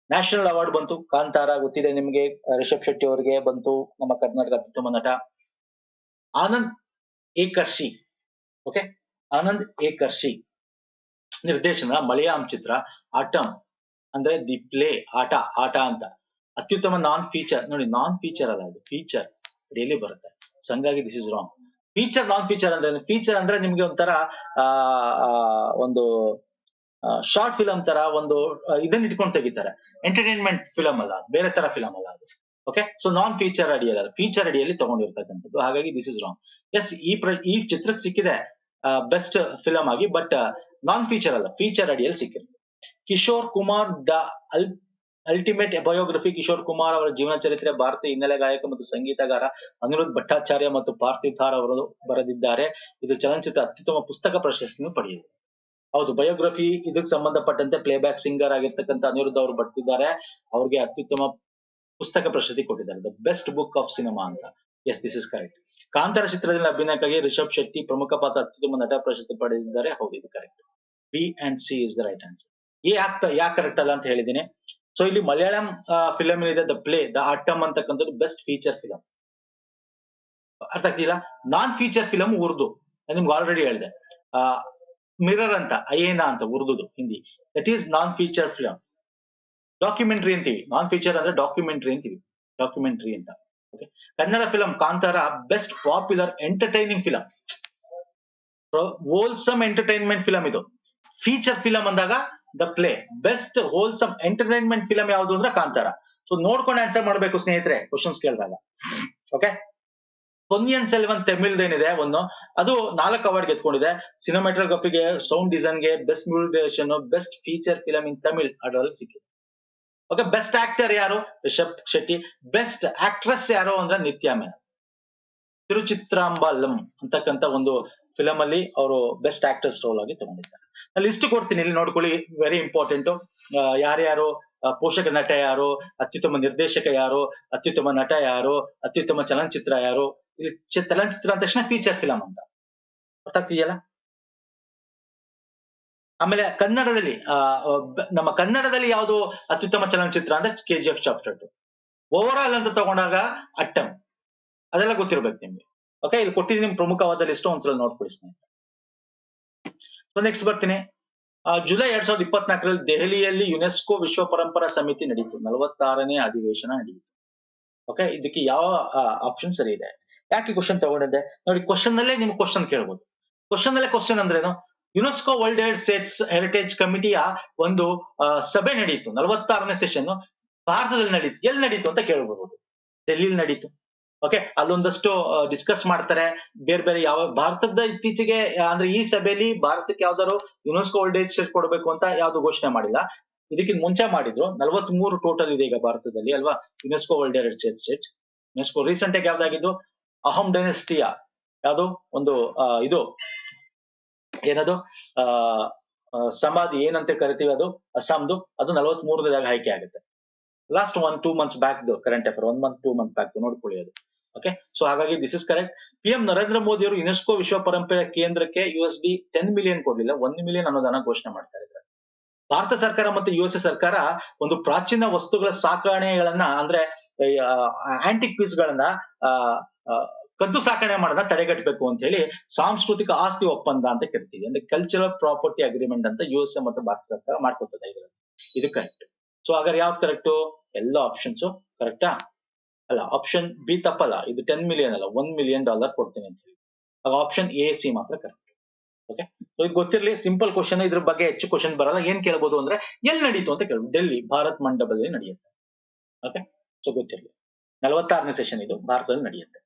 ನ್ಯಾಷನಲ್ ಅವಾರ್ಡ್ ಬಂತು, ಕಾಂತಾರ ಗೊತ್ತಿದೆ ನಿಮ್ಗೆ, ರಿಷಬ್ ಶೆಟ್ಟಿ ಅವರಿಗೆ ಬಂತು, ನಮ್ಮ ಕರ್ನಾಟಕ ಅತ್ಯುತ್ತಮ ನಟ. ಆನಂದ್ ಏಕರ್ಷಿ, ಓಕೆ, ಆನಂದ್ ಏಕರ್ಷಿ ನಿರ್ದೇಶನ ಮಲಯಾಳಂ ಚಿತ್ರ ಆಟಮ್, ಅಂದ್ರೆ ದಿ ಪ್ಲೇ, ಆಟ ಅಂತ, ಅತ್ಯುತ್ತಮ ನಾನ್ ಫೀಚರ್. ನೋಡಿ, ನಾನ್ ಫೀಚರ್ ಅಲ್ಲ, ಅದು ಫೀಚರ್ ಎಲ್ಲಿ ಬರುತ್ತೆ. ಸೊ ಹಂಗಾಗಿ this is wrong. Feature non feature ಅಂದ್ರೆ, ಫೀಚರ್ ಅಂದ್ರೆ ನಿಮ್ಗೆ ಒಂಥರ ಒಂದು ಶಾರ್ಟ್ ಫಿಲಂ ತರ ಒಂದು ಇದನ್ನ ಇಟ್ಕೊಂಡು ತೆಗಿತಾರೆ, ಎಂಟರ್ಟೈನ್ಮೆಂಟ್ ಫಿಲಂ ಅಲ್ಲ, ಬೇರೆ ತರ ಫಿಲಂ ಅಲ್ಲ ಅದು. ಓಕೆ, ಸೊ ನಾನ್ ಫೀಚರ್ ಅಡಿಯಲ್ಲಿ, ಫೀಚರ್ ಅಡಿಯಲ್ಲಿ ತಗೊಂಡಿರ್ತಕ್ಕಂಥದ್ದು. ಹಾಗಾಗಿ ದಿಸ್ ಇಸ್ ರಾಂಗ್. ಎಸ್, ಈ ಚಿತ್ರಕ್ಕೆ ಸಿಕ್ಕಿದೆ ಬೆಸ್ಟ್ ಫಿಲಂ ಆಗಿ, ಬಟ್ ನಾನ್ ಫೀಚರ್ ಅಲ್ಲ, ಫೀಚರ್ ಅಡಿಯಲ್ಲಿ ಸಿಕ್ಕಿದೆ. Kishore Kumar the ultimate biography. Kishore Kumar ಅವರ ಜೀವನ ಚರಿತ್ರೆ ಭಾರತೀಯ ಹಿನ್ನೆಲೆ ಗಾಯಕ ಮತ್ತು ಸಂಗೀತಗಾರ ಅನಿರುದ್ಧ್ ಭಟ್ಟಾಚಾರ್ಯ ಮತ್ತು ಪಾರ್ಥಿವ್ ಥಾರ್ ಅವರು ಬರೆದಿದ್ದಾರೆ. ಇದು ಚಲನಚಿತ್ರ ಅತ್ಯುತ್ತಮ ಪುಸ್ತಕ ಪ್ರಶಸ್ತಿಯನ್ನು ಪಡೆದಿದೆ. ಹೌದು, ಬಯೋಗ್ರಫಿ ಇದಕ್ಕೆ ಸಂಬಂಧಪಟ್ಟಂತೆ ಪ್ಲೇಬ್ಯಾಕ್ ಸಿಂಗರ್ ಆಗಿರ್ತಕ್ಕಂಥ ಅನಿರುದ್ಧ್ ಅವರು ಬರ್ತಿದ್ದಾರೆ, ಅವ್ರಿಗೆ ಅತ್ಯುತ್ತಮ ಪುಸ್ತಕ ಪ್ರಶಸ್ತಿ ಕೊಟ್ಟಿದ್ದಾರೆ, the best book of cinema ಅಂತ. Yes, this is correct. Kantara ಚಿತ್ರದಲ್ಲಿ ಅಭಿನಯಕ್ಕಾಗಿ ರಿಷಬ್ ಶೆಟ್ಟಿ ಪ್ರಮುಖ ಪಾತ್ರ ಅತ್ಯುತ್ತಮ ನಟ ಪ್ರಶಸ್ತಿ ಪಡೆದಿದ್ದಾರೆ. ಹೌದು, ಇದು correct. B and C is the right answer. ಯಾಕೆ ಕರೆಕ್ಟ್ ಅಲ್ಲ ಅಂತ ಹೇಳಿದ್ದೀನಿ. ಸೊ ಇಲ್ಲಿ ಮಲಯಾಳಂ ಫಿಲಂ ಇದೆ ದ ಪ್ಲೇ, ದ ಆಟಮ್ ಅಂತಕ್ಕಂಥದ್ದು ಬೆಸ್ಟ್ ಫೀಚರ್ ಫಿಲಂ. ಅರ್ಥ ಆಗ್ತಿಲ್ಲ. ನಾನ್ ಫೀಚರ್ ಫಿಲಂ ಉರ್ದು, ನಿಮ್ಗೆ ಆಲ್ರೆಡಿ ಹೇಳಿದೆ. ಮಿರರ್ ಅಂತ, ಅಯೇನಾ ಅಂತ ಉರ್ದುದು, Hindi, that is non feature film. Documentary ಅಂತೀವಿ, ನಾನ್ ಫೀಚರ್ ಅಂದ್ರೆ ಡಾಕ್ಯುಮೆಂಟ್ರಿ ಅಂತೀವಿ, ಡಾಕ್ಯುಮೆಂಟ್ರಿ ಅಂತ. Okay, Kannada film Kantara best popular entertaining film, wholesome entertainment film ಇದು. ಫೀಚರ್ ಫಿಲಂ ಅಂದಾಗ the play, best wholesome entertainment film ಯಾವುದು ಅಂದ್ರೆ ಕಾಂತಾರ. ಸೊ ನೋಡ್ಕೊಂಡು ಆನ್ಸರ್ ಮಾಡಬೇಕು ಸ್ನೇಹಿತರೆ ಕ್ವಶನ್ಸ್ ಕೇಳಿದಾಗ. ಓಕೆ, ಪೊನ್ನಿಯನ್ ಸೆಲ್ವನ್ ತಮಿಳ್ದೇನಿದೆ ಒಂದು, ಅದು 4 ಅವಾರ್ಡ್ ಗೆದ್ಕೊಂಡಿದೆ. ಸಿನಿಮಾಟೋಗ್ರಫಿಗೆ, ಸೌಂಡ್ ಡಿಸೈನ್ಗೆ, best music direction, best feature film in Tamil ಅದರಲ್ಲಿ ಸಿಕ್ಕಿದೆ. ಓಕೆ, ಬೆಸ್ಟ್ ಆಕ್ಟರ್ ಯಾರು? ರಿಷಬ್ ಶೆಟ್ಟಿ. ಬೆಸ್ಟ್ ಆಕ್ಟ್ರೆಸ್ ಯಾರು ಅಂದ್ರೆ ನಿತ್ಯಾ ಮೆನನ್. ತಿರುಚಿತ್ರಾಂಬಲಂ ಅಂತಕ್ಕಂಥ ಒಂದು ಫಿಲಂ ಅಲ್ಲಿ ಅವರು ಬೆಸ್ಟ್ ಆಕ್ಟರ್ಸ್ ರೋಲ್ ಆಗಿ ತಗೊಂಡಿದ್ದಾರೆ. ಲಿಸ್ಟ್ ಕೊಡ್ತೀನಿ, ಇಲ್ಲಿ ನೋಡ್ಕೊಳ್ಳಿ, ವೆರಿ ಇಂಪಾರ್ಟೆಂಟ್. ಯಾರ್ಯಾರು ಪೋಷಕ ನಟ ಯಾರು, ಅತ್ಯುತ್ತಮ ನಿರ್ದೇಶಕ ಯಾರು, ಅತ್ಯುತ್ತಮ ನಟ ಯಾರು, ಅತ್ಯುತ್ತಮ ಚಲನಚಿತ್ರ ಯಾರು. ಇಲ್ಲಿ ಚಲನಚಿತ್ರ ಅಂದ ತಕ್ಷಣ ಫೀಚರ್ ಫಿಲಂ ಅಂತ ಅರ್ಥ ಆಗ್ತಿದೆಯಲ್ಲ. ಆಮೇಲೆ ಕನ್ನಡದಲ್ಲಿ ನಮ್ಮ ಕನ್ನಡದಲ್ಲಿ ಯಾವುದು ಅತ್ಯುತ್ತಮ ಚಲನಚಿತ್ರ ಅಂದ್ರೆ KGF ಚಾಪ್ಟರ್ 2. ಓವರ್ ಆಲ್ ಅಂತ ತಗೊಂಡಾಗ ಅಟ್ಟಂ, ಅದೆಲ್ಲ ಗೊತ್ತಿರ್ಬೇಕು ನಿಮ್ಗೆ. ಓಕೆ, ಇಲ್ಲಿ ಕೊಟ್ಟಿದ್ದೀನಿ ಪ್ರಮುಖವಾದ ಲಿಸ್ಟ್, ಒಂದ್ಸಲ ನೋಡ್ಕೊಳಿಸ್ತೀನಿ. ಸೊ ನೆಕ್ಸ್ಟ್ ಬರ್ತೀನಿ. ಜುಲೈ 2024ರಲ್ಲಿ ದೆಹಲಿಯಲ್ಲಿ ಯುನೆಸ್ಕೋ ವಿಶ್ವ ಪರಂಪರಾ ಸಮಿತಿ ನಡೆಯಿತು, 46ನೇ ಅಧಿವೇಶನ ನಡೆಯಿತು. ಓಕೆ, ಇದಕ್ಕೆ ಯಾವ ಆಪ್ಷನ್ ಸರಿ ಇದೆ? ಯಾಕೆ ಕ್ವಶನ್ ತಗೊಂಡಿದ್ದೆ ನೋಡಿ, ಕ್ವಶನ್ ನಲ್ಲೇ ನಿಮ್ಗೆ ಕ್ವಶನ್ ಕೇಳ್ಬೋದು. ಕ್ವಶನ್ ನಲ್ಲೇ ಕ್ವಶನ್ ಅಂದ್ರೇನು? ಯುನೆಸ್ಕೋ ವರ್ಲ್ಡ್ ಹೆರಿಟೇಜ್ ಕಮಿಟಿಯ ಒಂದು ಸಭೆ ನಡೀತು, 46ನೇ ಸೆಷನ್ ಭಾರತದಲ್ಲಿ ನಡೀತು. ಎಲ್ಲಿ ನಡೀತು ಅಂತ ಕೇಳ್ಬೋದು. ಡೆಲ್ಲಿಲಿ ನಡೀತು. ಓಕೆ, ಅಲ್ಲೊಂದಷ್ಟು ಡಿಸ್ಕಸ್ ಮಾಡ್ತಾರೆ, ಬೇರೆ ಬೇರೆ ಯಾವ ಭಾರತದ ಇತ್ತೀಚೆಗೆ ಅಂದ್ರೆ ಈ ಸಭೆಯಲ್ಲಿ ಭಾರತಕ್ಕೆ ಯಾವ್ದಾದ್ರು ಯುನೆಸ್ಕೋ ವರ್ಲ್ಡ್ ಹೆರಿಟೇಜ್ ಕೊಡಬೇಕು ಅಂತ ಯಾವ್ದು ಘೋಷಣೆ ಮಾಡಿಲ್ಲ. ಇದಕ್ಕಿಂತ ಮುಂಚೆ ಮಾಡಿದ್ರು. 43 ಟೋಟಲ್ ಇದೆ ಈಗ ಭಾರತದಲ್ಲಿ ಅಲ್ವಾ UNESCO world heritage. UNESCO recent ಆಗಿ ಯಾವ್ದಾಗಿದ್ದು ಅಹೋಮ್ ಡೈನೆಸ್ಟಿಯಾ, ಯಾವ್ದು ಒಂದು ಇದು ಏನದು ಸಮಾಧಿ ಏನಂತ ಕರಿತೀವಿ, ಅದು ಅಸ್ಸಾಂದು, ಅದು 43ನೇದಾಗ ಆಯ್ಕೆ ಆಗುತ್ತೆ. Last 1-2 months back current affair, 1 month 2 month back ನೋಡ್ಕೊಳ್ಳಿ ಅದು. ಓಕೆ, ಸೊ ಹಾಗಾಗಿ this is correct. PM Narendra Modi ಅವರು ಯುನೆಸ್ಕೋ ವಿಶ್ವ ಪರಂಪರೆ ಕೇಂದ್ರಕ್ಕೆ USD 10 ಮಿಲಿಯನ್ ಕೊಡ್ಲಿಲ್ಲ, 1 ಮಿಲಿಯನ್ ಅನುದಾನ ಘೋಷಣೆ ಮಾಡ್ತಾ ಇದ್ದಾರೆ. ಭಾರತ ಸರ್ಕಾರ ಮತ್ತು USA ಸರ್ಕಾರ ಒಂದು ಪ್ರಾಚೀನ ವಸ್ತುಗಳ ಸಾಕಣೆಗಳನ್ನ ಅಂದ್ರೆ ಆಂಟಿಕ್ ಪೀಸ್ ಗಳನ್ನ ಕದ್ದು ಸಾಕಣೆ ಮಾಡೋದನ್ನ ತಡೆಗಟ್ಟಬೇಕು ಅಂತ ಹೇಳಿ ಸಾಂಸ್ಕೃತಿಕ ಆಸ್ತಿ ಒಪ್ಪಂದ ಅಂತ ಕರಿತೀವಿ, ಅಂದ್ರೆ ಕಲ್ಚರಲ್ ಪ್ರಾಪರ್ಟಿ ಅಗ್ರಿಮೆಂಟ್ ಅಂತ USA ಮತ್ತು ಭಾರತ ಸರ್ಕಾರ ಮಾಡ್ಕೊತದೆ ಇದರಲ್ಲಿ. ಇದು ಕರೆಕ್ಟ್. ಸೊ ಹಾಗಾದ್ರೆ ಯಾವ್ದು ಕರೆಕ್ಟ್? ಎಲ್ಲ ಆಪ್ಷನ್ಸ್ ಕರೆಕ್ಟಾ? ಅಲ್ಲ, ಆಪ್ಷನ್ ಬಿ ತಪ್ಪಲ್ಲ. ಇದು 10 ಮಿಲಿಯನ್ ಅಲ್ಲ, $1 ಮಿಲಿಯನ್ ಕೊಡ್ತೀನಿ ಅಂತ ಹೇಳಿ. ಆಗ ಆಪ್ಷನ್ AC ಮಾತ್ರ ಕರೆಕ್ಟ್. ಓಕೆ, ಸೊ ಇದು ಗೊತ್ತಿರಲಿ, ಸಿಂಪಲ್ ಕ್ವಶನ್, ಇದ್ರ ಬಗ್ಗೆ ಹೆಚ್ಚು ಕ್ವಶನ್ ಬರಲ್ಲ. ಏನ್ ಕೇಳ್ಬೋದು ಅಂದ್ರೆ ಎಲ್ಲಿ ನಡೀತು ಅಂತ ಕೇಳ್ಬೋದು. ಡೆಲ್ಲಿ ಭಾರತ್ ಮಂಡಪದಲ್ಲಿ ನಡೆಯುತ್ತೆ. ಓಕೆ, ಸೊ ಗೊತ್ತಿರಲಿ, 46ನೇ ಸೆಷನ್ ಇದು ಭಾರತದಲ್ಲಿ ನಡೆಯುತ್ತೆ.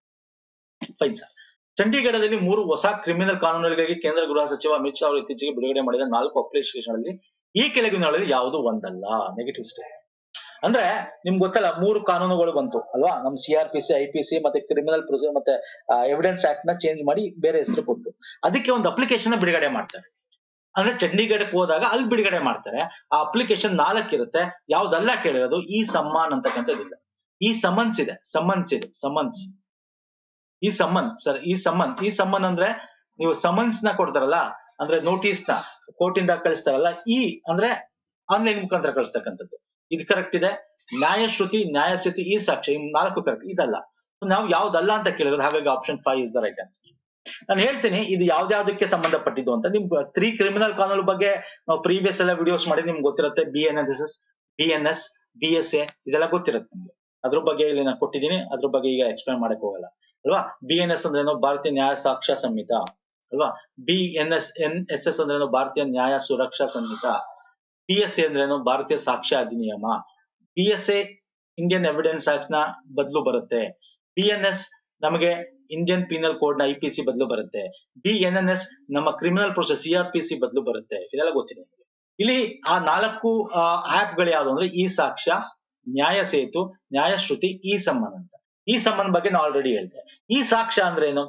Fine sir. ಚಂಡೀಗಢದಲ್ಲಿ 3 ಹೊಸ ಕ್ರಿಮಿನಲ್ ಕಾನೂನುಗಳಿಗಾಗಿ ಕೇಂದ್ರ ಗೃಹ ಸಚಿವ ಅಮಿತ್ ಶಾ ಅವರು ಇತ್ತೀಚೆಗೆ ಬಿಡುಗಡೆ ಮಾಡಿದ 4 ಅಪ್ಲಿಕೇಶನ್ಗಳಲ್ಲಿ ಈ ಕೆಳಗಿನಗಳಲ್ಲಿ ಯಾವುದು ಒಂದಲ್ಲ? ನೆಗೆಟಿವ್ ಸ್ಟೇಟ್ ಅಂದ್ರೆ ನಿಮ್ಗೆ ಗೊತ್ತಲ್ಲ, 3 ಕಾನೂನುಗಳು ಬಂತು ಅಲ್ವಾ, ನಮ್ CRPC, IPC ಮತ್ತೆ ಕ್ರಿಮಿನಲ್ ಪ್ರೊಸೀಜರ್ ಮತ್ತೆ ಎವಿಡೆನ್ಸ್ ಆಕ್ಟ್ ನ ಚೇಂಜ್ ಮಾಡಿ ಬೇರೆ ಹೆಸರು ಕೊಟ್ಟು ಅದಕ್ಕೆ ಒಂದು ಅಪ್ಲಿಕೇಶನ್ ಬಿಡುಗಡೆ ಮಾಡ್ತಾರೆ. ಅಂದ್ರೆ ಚಂಡೀಗಢಕ್ಕೆ ಹೋದಾಗ ಅಲ್ಲಿ ಬಿಡುಗಡೆ ಮಾಡ್ತಾರೆ. ಆ ಅಪ್ಲಿಕೇಶನ್ 4 ಇರುತ್ತೆ. ಯಾವ್ದಲ್ಲ ಕೇಳಿರೋದು ಈ ಸಮ್ಮಾನ್ ಅಂತಕ್ಕಂಥದ್ದಿಲ್ಲ. ಈ ಸಮನ್ಸ್ ಇದೆ, ಸಮನ್ಸ್ ಈ ಸಮ್ಮನ್ ಅಂದ್ರೆ ನೀವು ಸಮನ್ಸ್ ನ ಕೊಡ್ತಾರಲ್ಲ, ಅಂದ್ರೆ ನೋಟಿಸ್ ನ ಕೋರ್ಟ್ ಇಂದ ಕಳಿಸ್ತಾರಲ್ಲ, ಈ ಅಂದ್ರೆ ಆನ್ಲೈನ್ ಮುಖಾಂತರ ಕಳಿಸ್ತಕ್ಕಂಥದ್ದು. ಇದು ಕರೆಕ್ಟ್ ಇದೆ. ನ್ಯಾಯಶ್ರುತಿ, ನ್ಯಾಯಸ್ಥಿತಿ, ಈ ಸಾಕ್ಷ್ಯ, ಈ 4 ಕರೆಕ್ಟ್. ಇದಲ್ಲ. ನಾವು ಯಾವ್ದಲ್ಲ ಅಂತ ಕೇಳಿರೋದು, ಹಾಗಾಗಿ option 5 is the right answer. ನಾನು ಹೇಳ್ತೀನಿ ಇದು ಯಾವ್ದಾವ್ದಕ್ಕೆ ಸಂಬಂಧಪಟ್ಟಿದ್ದು ಅಂತ. ನಿಮ್ 3 ಕ್ರಿಮಿನಲ್ ಕಾನೂನು ಬಗ್ಗೆ ನಾವು ಪ್ರೀವಿಯಸ್ ಎಲ್ಲ ವಿಡಿಯೋಸ್ ಮಾಡಿ ನಿಮ್ಗೆ ಗೊತ್ತಿರುತ್ತೆ. BNS, BSA ಇದೆಲ್ಲ ಗೊತ್ತಿರುತ್ತೆ ನಿಮ್ಗೆ. ಅದ್ರ ಬಗ್ಗೆ ಇಲ್ಲಿ ನಾನು ಕೊಟ್ಟಿದ್ದೀನಿ, ಅದ್ರ ಬಗ್ಗೆ ಈಗ ಎಕ್ಸ್ಪ್ಲೈನ್ ಮಾಡಕ್ ಹೋಗಲ್ಲ ಅಲ್ವಾ. BNS ಅಂದ್ರೇನು, ಭಾರತೀಯ ನ್ಯಾಯ ಸಾಕ್ಷ್ಯ ಸಂಹಿತ ಅಲ್ವಾ. NSS ಅಂದ್ರೇನು, ಭಾರತೀಯ ನ್ಯಾಯ ಸುರಕ್ಷಾ ಸಂಹಿತ. PSA ಅಂದ್ರೇನು, ಭಾರತೀಯ ಸಾಕ್ಷ್ಯ ಅಧಿನಿಯಮ. PSA ಇಂಡಿಯನ್ ಎವಿಡೆನ್ಸ್ ಆಕ್ಟ್ ನ ಬದಲು ಬರುತ್ತೆ. BNS ನಮಗೆ ಇಂಡಿಯನ್ ಪೀನಲ್ ಕೋಡ್ ನ IPC ಬದಲು ಬರುತ್ತೆ. BNNS ನಮ್ಮ ಕ್ರಿಮಿನಲ್ ಪ್ರೊಸೆಸ್ CRPC ಬದಲು ಬರುತ್ತೆ. ಇದೆಲ್ಲ ಗೊತ್ತಿದೆ. ಇಲ್ಲಿ ಆ 4 ಆಪ್ ಗಳು ಯಾವ್ದು ಅಂದ್ರೆ, ಈ ಸಾಕ್ಷ್ಯ, ನ್ಯಾಯ ಸೇತು, ನ್ಯಾಯಶ್ರುತಿ, ಈ ಸಮ್ಮನ್ ಅಂತ. ಈ ಸಮ್ಮನ್ ಬಗ್ಗೆ ನಾವು ಆಲ್ರೆಡಿ ಹೇಳಿದೆ. ಈ ಸಾಕ್ಷ್ಯ ಅಂದ್ರೆ ಏನು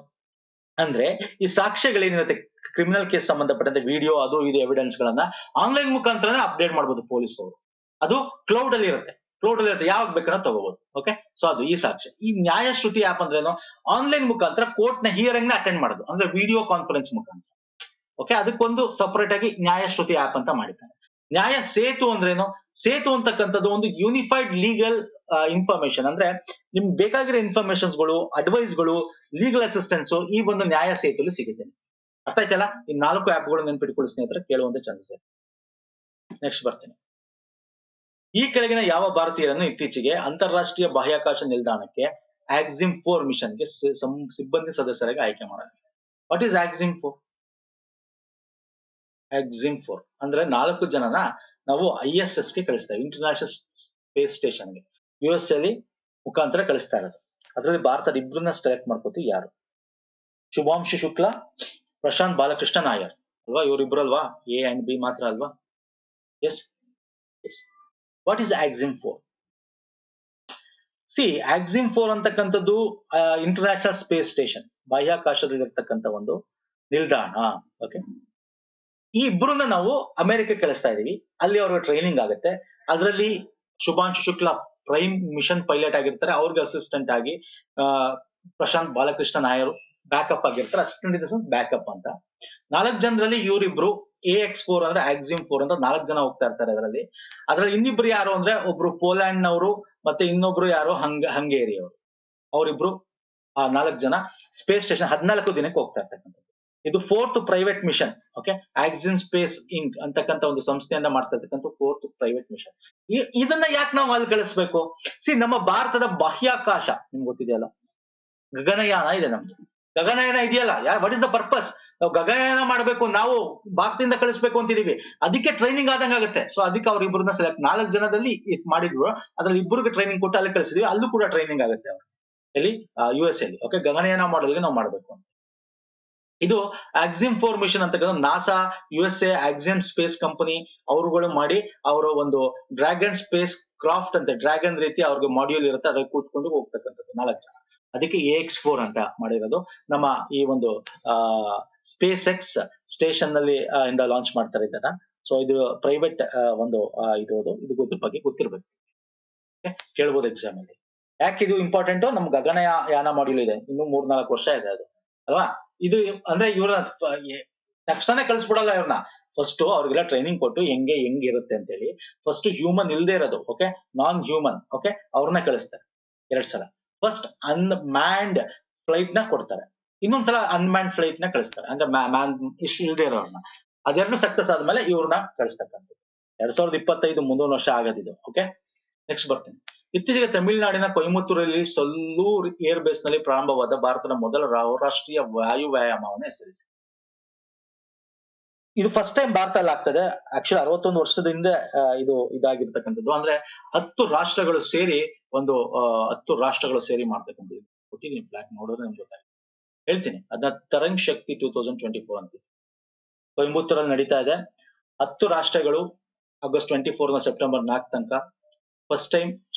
ಅಂದ್ರೆ, ಈ ಸಾಕ್ಷ್ಯಗಳೇನಿರುತ್ತೆ ಕ್ರಿಮಿನಲ್ ಕೇಸ್ ಸಂಬಂಧಪಟ್ಟಂತೆ ವಿಡಿಯೋ, ಅದು ಇದು ಎವಿಡೆನ್ಸ್ ಗಳನ್ನ ಆನ್ಲೈನ್ ಮುಖಾಂತರನೇ ಅಪ್ಡೇಟ್ ಮಾಡಬಹುದು ಪೊಲೀಸರು. ಅದು ಕ್ಲೌಡ್ ಅಲ್ಲಿ ಇರುತ್ತೆ. ಯಾವಾಗ ಬೇಕಾದ್ರೂ ತಗೋಬಹುದು. ಓಕೆ, ಸೊ ಅದು ಈ ಸಾಕ್ಷ್ಯ. ಈ ನ್ಯಾಯಶ್ರುತಿ ಆಪ್ ಅಂದ್ರೇನು, ಆನ್ಲೈನ್ ಮುಖಾಂತರ ಕೋರ್ಟ್ ನ ಹಿಯರಿಂಗ್ ನ ಅಟೆಂಡ್ ಮಾಡೋದು, ಅಂದ್ರೆ ವಿಡಿಯೋ ಕಾನ್ಫರೆನ್ಸ್ ಮುಖಾಂತರ. ಓಕೆ, ಅದಕ್ಕೊಂದು ಸಪರೇಟ್ ಆಗಿ ನ್ಯಾಯಶ್ರುತಿ ಆಪ್ ಅಂತ ಮಾಡಿದ್ದಾರೆ. ನ್ಯಾಯ ಸೇತು ಅಂದ್ರೇನು, ಸೇತು ಅಂತಕ್ಕಂಥದ್ದು ಒಂದು ಯೂನಿಫೈಡ್ ಲೀಗಲ್ ಇನ್ಫಾರ್ಮೇಶನ್, ಅಂದ್ರೆ ನಿಮ್ಗೆ ಬೇಕಾಗಿರೋ ಇನ್ಫಾರ್ಮೇಶನ್ಸ್ ಗಳು, ಅಡ್ವೈಸ್ ಗಳು, ಲೀಗಲ್ ಅಸಿಸ್ಟೆನ್ಸ್ ಈ ಒಂದು ನ್ಯಾಯ ಸೇತುಲಿ ಸಿಗುತ್ತೆ. ಅರ್ಥ ಆಯ್ತಲ್ಲ. ಈ 4 ಆಪ್ ಗಳು ನೆನ್ಪಿಟ್ಕೊಳ್ಳಿ ಸ್ನೇಹಿತರೆ, ಕೇಳುವಂತ ಚಾನ್ಸಸ್. ನೆಕ್ಸ್ಟ್ ಬರ್ತೇನೆ. ಈ ಕೆಳಗಿನ ಯಾವ ಭಾರತೀಯರನ್ನು ಇತ್ತೀಚೆಗೆ ಅಂತಾರಾಷ್ಟ್ರೀಯ ಬಾಹ್ಯಾಕಾಶ ನಿಲ್ದಾಣಕ್ಕೆ AXIM-4 ಮಿಷನ್ಗೆ ಸಿಬ್ಬಂದಿ ಸದಸ್ಯರಾಗಿ ಆಯ್ಕೆ ಮಾಡಲಾಗಿದೆ? What is AXIM-4? AXIM-4 ಅಂದ್ರೆ 4 ಜನನ ನಾವು ISS ಗೆ ಕಳಿಸ್ತೇವೆ, ಇಂಟರ್ನ್ಯಾಷನಲ್ ಸ್ಪೇಸ್ ಸ್ಟೇಷನ್ಗೆ. US ಅಲ್ಲಿ ಮುಖಾಂತರ ಕಳಿಸ್ತಾ ಇರೋದು. ಅದರಲ್ಲಿ ಭಾರತದ 2 ಸೆಲೆಕ್ಟ್ ಮಾಡ್ಕೋತೀವಿ. ಯಾರು? ಶುಭಾಂಶು ಶುಕ್ಲಾ, ಪ್ರಶಾಂತ್ ಬಾಲಕೃಷ್ಣ ನಾಯರ್ ಅಲ್ವಾ? ಇವರಿಬ್ರು ಅಲ್ವಾ? A and B ಮಾತ್ರ ಅಲ್ವಾ? S. What is AXIM-4? AXIM-4 ಅಂತಕ್ಕಂಥದ್ದು ಇಂಟರ್ನ್ಯಾಷನಲ್ ಸ್ಪೇಸ್ ಸ್ಟೇಷನ್, ಬಾಹ್ಯಾಕಾಶದಲ್ಲಿರ್ತಕ್ಕಂಥ ಒಂದು ನಿಲ್ದಾಣ. ಓಕೆ, ಈ ಇಬ್ಬರನ್ನ ನಾವು ಅಮೆರಿಕಕ್ಕೆ ಕಳಿಸ್ತಾ ಇದೀವಿ. ಅಲ್ಲಿ ಅವ್ರಿಗೆ ಟ್ರೈನಿಂಗ್ ಆಗುತ್ತೆ. ಅದರಲ್ಲಿ Shubhanshu Shukla prime mission pilot ಆಗಿರ್ತಾರೆ. ಅವ್ರಿಗೆ ಅಸಿಸ್ಟೆಂಟ್ ಆಗಿ ಪ್ರಶಾಂತ್ ಬಾಲಕೃಷ್ಣ ನಾಯರ್ ಬ್ಯಾಕಪ್ ಆಗಿರ್ತಾರೆ. Assistant in the sense backup ಅಂತ. 4 ಜನರಲ್ಲಿ ಇವರಿಬ್ರು AX-4 ಅಂದ್ರೆ AXIM-4 ಅಂತ 4 ಜನ ಹೋಗ್ತಾ ಇರ್ತಾರೆ ಅದರಲ್ಲಿ. ಇನ್ನಿಬ್ರು ಯಾರು ಅಂದ್ರೆ, ಒಬ್ರು ಪೋಲ್ಯಾಂಡ್ ನವರು, ಮತ್ತೆ ಇನ್ನೊಬ್ರು ಯಾರು ಹಂಗೇರಿ ಅವರು. ಅವರಿಬ್ರು ಆ 4 ಜನ ಸ್ಪೇಸ್ ಸ್ಟೇಷನ್ 14 ದಿನಕ್ಕೆ ಹೋಗ್ತಾ ಇರ್ತಕ್ಕಂಥದ್ದು. ಇದು 4th private mission. Okay, AXIM space Inc ಅಂತಕ್ಕಂಥ ಒಂದು ಸಂಸ್ಥೆಯಿಂದ ಮಾಡ್ತಾ ಇರ್ತಕ್ಕಂಥ 4th ಪ್ರೈವೇಟ್ ಮಿಷನ್. ಇದನ್ನ ಯಾಕೆ ನಾವು ಅಲ್ಲಿ ಕಳಿಸ್ಬೇಕು? ನಮ್ಮ ಭಾರತದ ಬಾಹ್ಯಾಕಾಶ ನಿಮ್ಗೆ ಗೊತ್ತಿದೆಯಲ್ಲ, ಗಗನಯಾನ ಇದೆ ನಮ್ದು. ಗಗನಯಾನ ಇದೆಯಲ್ಲ, ವಾಟ್ ಇಸ್ ದ ಪರ್ಪಸ್? ನಾವು ಗಗನಯಾನ ಮಾಡ್ಬೇಕು, ನಾವು ಭಾರತದಿಂದ ಕಳಿಸ್ಬೇಕು ಅಂತಿದೀವಿ. ಅದಕ್ಕೆ ಟ್ರೈನಿಂಗ್ ಆದಂಗ ಆಗುತ್ತೆ. ಸೊ ಅದಕ್ಕೆ ಅವ್ರ ಇಬ್ಬರನ್ನ ಸೆಲೆಕ್ಟ್, 4 ಜನದಲ್ಲಿ ಮಾಡಿದ್ರು, ಅದ್ರಲ್ಲಿ ಇಬ್ಬರಿಗೆ ಟ್ರೈನಿಂಗ್ ಕೊಟ್ಟು ಅಲ್ಲಿ ಕಳಿಸಿದ್ವಿ. ಅಲ್ಲೂ ಕೂಡ ಟ್ರೈನಿಂಗ್ ಆಗುತ್ತೆ ಅವ್ರು ಎಲ್ಲಿ, US ಅಲ್ಲಿ. ಓಕೆ, ಗಗನಯಾನ ಮಾಡೋದಕ್ಕೆ ನಾವು ಮಾಡ್ಬೇಕು ಅಂತ. ಇದು AXIM-4 ಮಿಷನ್ ಅಂತಕ್ಕಂಥ NASA, USA, AXIM space company ಅವರುಗಳು ಮಾಡಿ, ಅವರ ಒಂದು ಡ್ರ್ಯಾಗನ್ ಸ್ಪೇಸ್ ಕ್ರಾಫ್ಟ್ ಅಂತ, ಡ್ರ್ಯಾಗನ್ ರೀತಿ ಅವ್ರಿಗೆ ಮಾಡ್ಯೂಲ್ ಇರುತ್ತೆ, ಅದ್ರಲ್ಲಿ ಕೂತ್ಕೊಂಡು ಹೋಗ್ತಕ್ಕಂಥದ್ದು 4 ಜನ. ಅದಕ್ಕೆ AX-4 ಅಂತ ಮಾಡಿರೋದು. ನಮ್ಮ ಈ ಒಂದು ಸ್ಪೇಸ್ ಎಕ್ಸ್ ಸ್ಟೇಷನ್ ನಲ್ಲಿ ಇಂದ ಲಾಂಚ್ ಮಾಡ್ತಾರೆ ಇದನ್ನ. ಸೊ ಇದು ಪ್ರೈವೇಟ್ ಒಂದು ಇದು ಇದ್ರ ಬಗ್ಗೆ ಗೊತ್ತಿರ್ಬೇಕು, ಕೇಳ್ಬೋದು ಎಕ್ಸಾಮ್ ಅಲ್ಲಿ. ಯಾಕೆ ಇದು ಇಂಪಾರ್ಟೆಂಟ್? ನಮ್ ಗಗನಯಾನ ಮಾಡ್ಯೂಲ್ ಇದೆ, ಇನ್ನು 3-4 ವರ್ಷ ಇದೆ ಅದು ಅಲ್ವಾ. ಇದು ಅಂದ್ರೆ ಇವ್ರನ್ನ ತಕ್ಷಣ ಕಳಿಸ್ಬಿಡಲ್ಲ ಇವ್ರನ್ನ. ಫಸ್ಟ್ ಅವ್ರಿಗೆಲ್ಲ ಟ್ರೈನಿಂಗ್ ಕೊಟ್ಟು ಹೆಂಗಿರುತ್ತೆ ಅಂತ ಹೇಳಿ, ಫಸ್ಟ್ ಹ್ಯೂಮನ್ ಇಲ್ದೇ ಇರೋದು, ಓಕೆ, ನಾನ್ ಹ್ಯೂಮನ್, ಓಕೆ, ಅವ್ರನ್ನ ಕಳಿಸ್ತಾರೆ 2 ಸಲ. ಫಸ್ಟ್ ಅನ್ಮ್ಯಾನ್ಡ್ ಫ್ಲೈಟ್ ನ ಕೊಡ್ತಾರೆ, ಇನ್ನೊಂದ್ಸಲ ಅನ್ಮ್ಯಾನ್ಡ್ ಫ್ಲೈಟ್ ನ ಕಳಿಸ್ತಾರೆ, ಅಂದ್ರೆ ಮ್ಯಾನ್ ಇಷ್ಟು ಇಲ್ದೇ ಇರೋರ್ನ. ಅದೆರಡು ಸಕ್ಸಸ್ ಆದ್ಮೇಲೆ ಇವ್ರನ್ನ ಕಳಿಸ್ತಕ್ಕಂಥದ್ದು. 2025 ಮುಂದಿನ ವರ್ಷ ಆಗದಿದ್ದು. ಓಕೆ, ನೆಕ್ಸ್ಟ್ ಬರ್ತೀನಿ. ಇತ್ತೀಚೆಗೆ ತಮಿಳುನಾಡಿನ ಕೊಯಮತ್ತೂರಲ್ಲಿ ಸಲ್ಲೂರ್ ಏರ್ ಬೇಸ್ ನಲ್ಲಿ ಪ್ರಾರಂಭವಾದ ಭಾರತದ ಮೊದಲ ರಾಷ್ಟ್ರೀಯ ವಾಯು ವ್ಯಾಯಾಮವನ್ನು ಹೆಸರಿಸಿ. ಇದು ಫಸ್ಟ್ ಟೈಮ್ ಭಾರತದಲ್ಲಿ ಆಗ್ತದೆ. ಆಕ್ಚುಲಿ 61 ವರ್ಷದ ಹಿಂದೆ ಇದಾಗಿರ್ತಕ್ಕಂಥದ್ದು. ಅಂದ್ರೆ 10 ರಾಷ್ಟ್ರಗಳು ಸೇರಿ ಒಂದು 10 ರಾಷ್ಟ್ರಗಳು ಸೇರಿ ಮಾಡ್ತಕ್ಕಂಥದ್ದು. ಕೊಟ್ಟಿದ್ದೀನಿ ಫ್ಲಾಗ್, ನೋಡೋದ್ರೆ ನಿಮ್ಗೆ ಗೊತ್ತಾಗುತ್ತೆ. ಹೇಳ್ತೀನಿ ಅದನ್ನ. ತರಂಗ್ ಶಕ್ತಿ 2024 ಅಂತ ಕೊಯಂಬತ್ತೂರಲ್ಲಿ ನಡೀತಾ ಇದೆ. 10 ರಾಷ್ಟ್ರಗಳು ಆಗಸ್ಟ್ 24 ಸೆಪ್ಟೆಂಬರ್ 4 ತನಕ. First time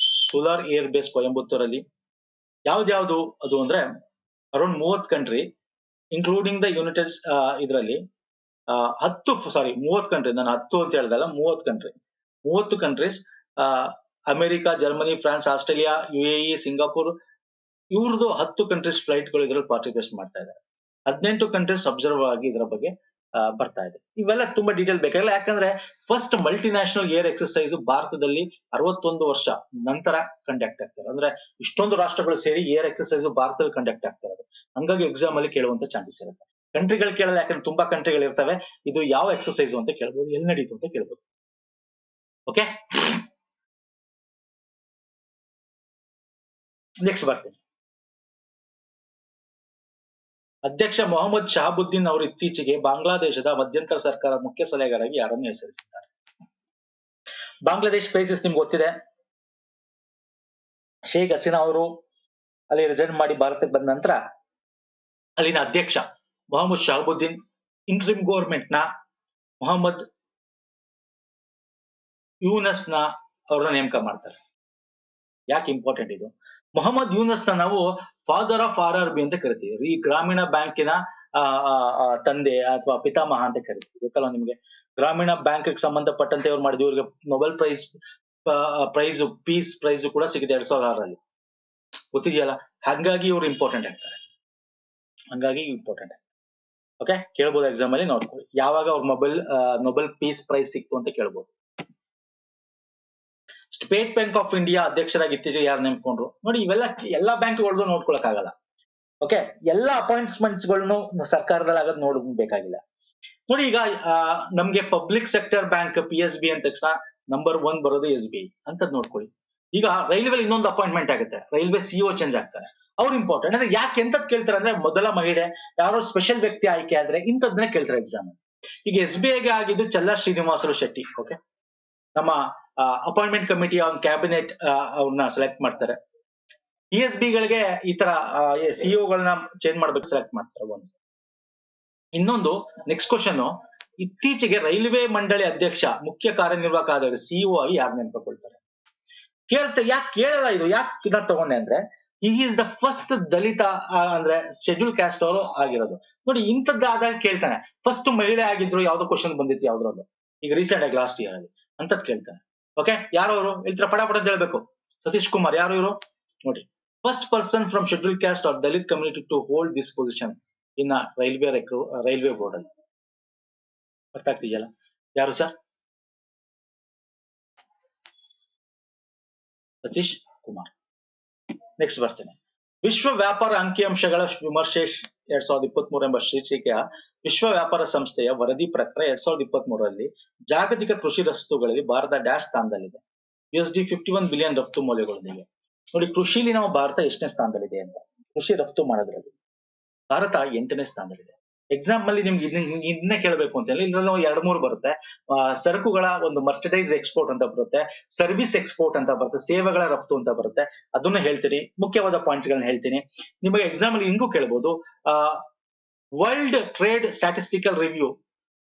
solar air base ಕೊಯಂಬತ್ತೂರಲ್ಲಿ. ಯಾವ್ದು ಅದು ಅಂದ್ರೆ around 30 country including the united ಇದರಲ್ಲಿ 30 ಕಂಟ್ರಿ, ನಾನು 10 ಅಂತ ಹೇಳ್ದಲ್ಲ, 30 countries, America, Germany, France, Australia, UAE, Singapore, ಇವ್ರದ್ದು 10 ಕಂಟ್ರೀಸ್ ಫ್ಲೈಟ್ ಗಳು ಇದ್ರಲ್ಲಿ ಪಾರ್ಟಿಸಿಪೇಟ್ ಮಾಡ್ತಾ ಇದ್ದಾರೆ. 18 ಕಂಟ್ರೀಸ್ ಅಬ್ಸರ್ವ್ ಆಗಿ ಇದರ ಬಗ್ಗೆ ಬರ್ತಾ ಇದೆ. ಇವೆಲ್ಲ ತುಂಬಾ ಡೀಟೇಲ್ ಬೇಕಾಗಿಲ್ಲ, ಯಾಕಂದ್ರೆ ಫಸ್ಟ್ ಮಲ್ಟಿನ್ಯಾಷನಲ್ ಏರ್ ಎಕ್ಸರ್ಸೈಸ್ ಭಾರತದಲ್ಲಿ 61 ವರ್ಷ ನಂತರ ಕಂಡಕ್ಟ್ ಆಗ್ತಾರೆ. ಅಂದ್ರೆ ಇಷ್ಟೊಂದು ರಾಷ್ಟ್ರಗಳು ಸೇರಿ ಏರ್ ಎಕ್ಸರ್ಸೈಸ್ ಭಾರತದಲ್ಲಿ ಕಂಡಕ್ಟ್ ಆಗ್ತಾ ಇರೋದು. ಹಂಗಾಗಿ ಎಕ್ಸಾಮ್ ಅಲ್ಲಿ ಕೇಳುವಂತ ಚಾನ್ಸಸ್ ಇರುತ್ತೆ. ಕಂಟ್ರಿಗಳು ಕೇಳಲ್ಲ, ಯಾಕಂದ್ರೆ ತುಂಬಾ ಕಂಟ್ರಿಗಳು ಇರ್ತವೆ. ಇದು ಯಾವ ಎಕ್ಸರ್ಸೈಸ್ ಅಂತ ಕೇಳ್ಬೋದು, ಎಲ್ಲಿ ನಡೀತು ಅಂತ ಕೇಳ್ಬೋದು. ಓಕೆ, ನೆಕ್ಸ್ಟ್ ಬರ್ತೀನಿ. ಅಧ್ಯಕ್ಷ ಮೊಹಮ್ಮದ್ ಶಹಾಬುದ್ದೀನ್ ಅವರು ಇತ್ತೀಚೆಗೆ ಬಾಂಗ್ಲಾದೇಶದ ಮಧ್ಯಂತರ ಸರ್ಕಾರ ಮುಖ್ಯ ಸಲಹೆಗಾರಾಗಿ ಯಾರನ್ನು ಹೆಸರಿಸಿದ್ದಾರೆ? ಬಾಂಗ್ಲಾದೇಶ್ ಕ್ರೈಸಿಸ್ ನಿಮ್ಗೆ ಗೊತ್ತಿದೆ. ಶೇಖ್ ಹಸೀನಾ ಅವರು ಅಲ್ಲಿ ರಿಸೈನ್ ಮಾಡಿ ಭಾರತಕ್ಕೆ ಬಂದ ನಂತರ ಅಲ್ಲಿನ ಅಧ್ಯಕ್ಷ ಮೊಹಮ್ಮದ್ ಶಹಾಬುದ್ದೀನ್ ಇಂಟ್ರಿಮ್ ಗೌರ್ಮೆಂಟ್ ನ ಮೊಹಮ್ಮದ್ ಯೂನಸ್ ನ ಅವ್ರನ್ನ ನೇಮಕ ಮಾಡ್ತಾರೆ. ಯಾಕೆ ಇಂಪಾರ್ಟೆಂಟ್ ಇದು? ಮೊಹಮ್ಮದ್ ಯೂನಸ್ ನ ನಾವು ಫಾದರ್ ಆಫ್ RRB ಅಂತ ಕರಿತೀವಿ. ಈ ಗ್ರಾಮೀಣ ಬ್ಯಾಂಕಿನ ತಂದೆ ಅಥವಾ ಪಿತಾಮಹ ಅಂತ ಕರಿತೀವಿ. ಗೊತ್ತಲ್ಲ ನಿಮ್ಗೆ, ಗ್ರಾಮೀಣ ಬ್ಯಾಂಕ್ ಸಂಬಂಧಪಟ್ಟಂತೆ ಇವ್ರು ಮಾಡಿದ್ವಿ. ಇವ್ರಿಗೆ ನೊಬೆಲ್ ಪ್ರೈಸ್ ಪೀಸ್ ಪ್ರೈಸ್ ಕೂಡ ಸಿಗಿದೆ 2006ರಲ್ಲಿ, ಗೊತ್ತಿದೆಯಲ್ಲ. ಹಾಗಾಗಿ ಇವ್ರು ಇಂಪಾರ್ಟೆಂಟ್ ಆಗ್ತಾರೆ. ಓಕೆ, ಕೇಳ್ಬೋದು ಎಕ್ಸಾಮ್ ಅಲ್ಲಿ, ನೋಡ್ಕೊಳ್ಳಿ ಯಾವಾಗ ಅವ್ರ ನೊಬೆಲ್ ಪೀಸ್ ಪ್ರೈಸ್ ಸಿಕ್ತು ಅಂತ ಕೇಳ್ಬೋದು. ಸ್ಟೇಟ್ ಬ್ಯಾಂಕ್ ಆಫ್ ಇಂಡಿಯಾ ಅಧ್ಯಕ್ಷರಾಗಿ ಇತ್ತೀಚೆಗೆ ಯಾರು ನೇಮಕೊಂಡ್ರು? ನೋಡಿ, ಇವೆಲ್ಲ ಎಲ್ಲಾ ಬ್ಯಾಂಕ್ಗಳದ್ದು ನೋಡ್ಕೊಳಕ್ ಆಗಲ್ಲ. ಓಕೆ, ಎಲ್ಲಾ ಅಪಾಯಿಂಟ್ಮೆಂಟ್ಸ್ ಗಳನ್ನು ಸರ್ಕಾರದಲ್ಲಿ ಆಗೋದು ನೋಡ್ಬೇಕಾಗಿಲ್ಲ. ನೋಡಿ, ಈಗ ನಮ್ಗೆ ಪಬ್ಲಿಕ್ ಸೆಕ್ಟರ್ ಬ್ಯಾಂಕ್ PSB ಅಂದ ತಕ್ಷಣ ನಂಬರ್ 1 ಬರೋದು SBI ಅಂತದ್ ನೋಡ್ಕೊಳ್ಳಿ. ಈಗ ರೈಲ್ವೆ ಇನ್ನೊಂದು ಅಪಾಯಿಂಟ್ಮೆಂಟ್ ಆಗುತ್ತೆ, ರೈಲ್ವೆ CO ಚೇಂಜ್ ಆಗ್ತಾರೆ, ಅವ್ರು ಇಂಪಾರ್ಟೆಂಟ್. ಅಂದ್ರೆ ಯಾಕೆ ಎಂತದ್ ಕೇಳ್ತಾರೆ ಅಂದ್ರೆ, ಮೊದಲ ಮಹಿಳೆ ಯಾರೋ ಸ್ಪೆಷಲ್ ವ್ಯಕ್ತಿ ಆಯ್ಕೆ ಆದ್ರೆ ಇಂಥದ್ನೇ ಕೇಳ್ತಾರೆ ಎಕ್ಸಾಮ್. ಈಗ SBIಗೆ ಆಗಿದ್ದು ಚಲ್ಲಾ ಶ್ರೀನಿವಾಸಲು ಶೆಟ್ಟಿ. ಓಕೆ, ನಮ್ಮ ಅಪಾಯಿಂಟ್ಮೆಂಟ್ ಕಮಿಟಿ ಆನ್ ಕ್ಯಾಬಿನೆಟ್ ಅವ್ರನ್ನ ಸೆಲೆಕ್ಟ್ ಮಾಡ್ತಾರೆ. PSBಗಳಿಗೆ ಈ ತರ CEOಗಳನ್ನ ಚೇಂಜ್ ಮಾಡ್ಬೇಕು, ಸೆಲೆಕ್ಟ್ ಮಾಡ್ತಾರೆ. ಒಂದು ಇನ್ನೊಂದು ನೆಕ್ಸ್ಟ್ ಕ್ವಶನ್, ಇತ್ತೀಚೆಗೆ ರೈಲ್ವೆ ಮಂಡಳಿ ಅಧ್ಯಕ್ಷ ಮುಖ್ಯ ಕಾರ್ಯನಿರ್ವಾಹಕ ಆದವರು CEO ಆಗಿ ಯಾರು ನೇಮಕಗೊಳ್ತಾರೆ? ಯಾಕೆ ಕೇಳಲ್ಲ ಇದು? ಯಾಕೆ ಇದನ್ನ ತಗೊಂಡೆ ಅಂದ್ರೆ, ಈಸ್ ದ ಫಸ್ಟ್ ದಲಿತ ಅಂದ್ರೆ ಶೆಡ್ಯೂಲ್ ಕ್ಯಾಸ್ಟ್ ಅವರು ಆಗಿರೋದು. ನೋಡಿ, ಇಂಥದ್ದಾದಾಗ ಕೇಳ್ತಾನೆ. ಫಸ್ಟ್ ಮಹಿಳೆ ಆಗಿದ್ರು, ಯಾವ್ದೋ ಕ್ವಶನ್ ಬಂದಿತ್ತು ಯಾವ್ದ್ರಲ್ಲೂ, ಈಗ ರೀಸೆಂಟ್ ಆಗಿ ಲಾಸ್ಟ್ ಇಯರ್ ಅಲ್ಲಿ ಅಂತದ್ ಕೇಳ್ತಾನೆ. ಓಕೆ, ಯಾರವರು ಹೇಳ್ತಾರೆ? ಪಟ ಅಂತ ಹೇಳ್ಬೇಕು. ಸತೀಶ್ ಕುಮಾರ್. ಯಾರು ಇವರು? ನೋಡಿ, first person from schedule caste or Dalit community to hold this position in railway board ಅಲ್ಲಿ. ಅರ್ಥ ಆಗ್ತಿದೆಯಲ್ಲ? ಯಾರು ಸರ್? ಸತೀಶ್ ಕುಮಾರ್. ನೆಕ್ಸ್ಟ್ ಬರ್ತೇನೆ. ವಿಶ್ವ ವ್ಯಾಪಾರ ಅಂಕಿಅಂಶಗಳ ವಿಮರ್ಶೆ 2023 ಎಂಬ ಶೀರ್ಷಿಕೆಯ ವಿಶ್ವ ವ್ಯಾಪಾರ ಸಂಸ್ಥೆಯ ವರದಿ ಪ್ರಕಾರ 2023ರಲ್ಲಿ ಜಾಗತಿಕ ಕೃಷಿ ರಫ್ತುಗಳಲ್ಲಿ ಭಾರತ ಡ್ಯಾಶ್ ಸ್ಥಾನದಲ್ಲಿದೆ. $51 ಬಿಲಿಯನ್ ರಫ್ತು ಮೌಲ್ಯಗಳೊಂದಿಗೆ. ನೋಡಿ, ಕೃಷಿಲಿ ನಾವು ಭಾರತ ಎಷ್ಟನೇ ಸ್ಥಾನದಲ್ಲಿದೆ ಅಂತ, ಕೃಷಿ ರಫ್ತು ಮಾಡೋದ್ರಲ್ಲಿ ಭಾರತ 8ನೇ ಸ್ಥಾನದಲ್ಲಿದೆ. ಎಕ್ಸಾಮ್ ಅಲ್ಲಿ ನಿಮ್ಗೆ ಇದನ್ನೇ ಕೇಳಬೇಕು ಅಂತ ಹೇಳಿ ಇದ್ರಲ್ಲಿ 2-3 ಬರುತ್ತೆ. ಸರಕುಗಳ ಒಂದು ಮರ್ಚಡೈಸ್ ಎಕ್ಸ್ಪೋರ್ಟ್ ಅಂತ ಬರುತ್ತೆ, ಸರ್ವಿಸ್ ಎಕ್ಸ್ಪೋರ್ಟ್ ಅಂತ ಬರುತ್ತೆ, ಸೇವೆಗಳ ರಫ್ತು ಅಂತ ಬರುತ್ತೆ. ಅದನ್ನ ಹೇಳ್ತೀನಿ, ಮುಖ್ಯವಾದ ಪಾಯಿಂಟ್ಸ್ ಗಳನ್ನ ಹೇಳ್ತೀನಿ. ನಿಮಗೆ ಎಕ್ಸಾಮ್ ಅಲ್ಲಿ ಹಿಂಗೂ ಕೇಳ್ಬೋದು. ವರ್ಲ್ಡ್ ಟ್ರೇಡ್ ಸ್ಟ್ಯಾಟಿಸ್ಟಿಕಲ್ ರಿವ್ಯೂ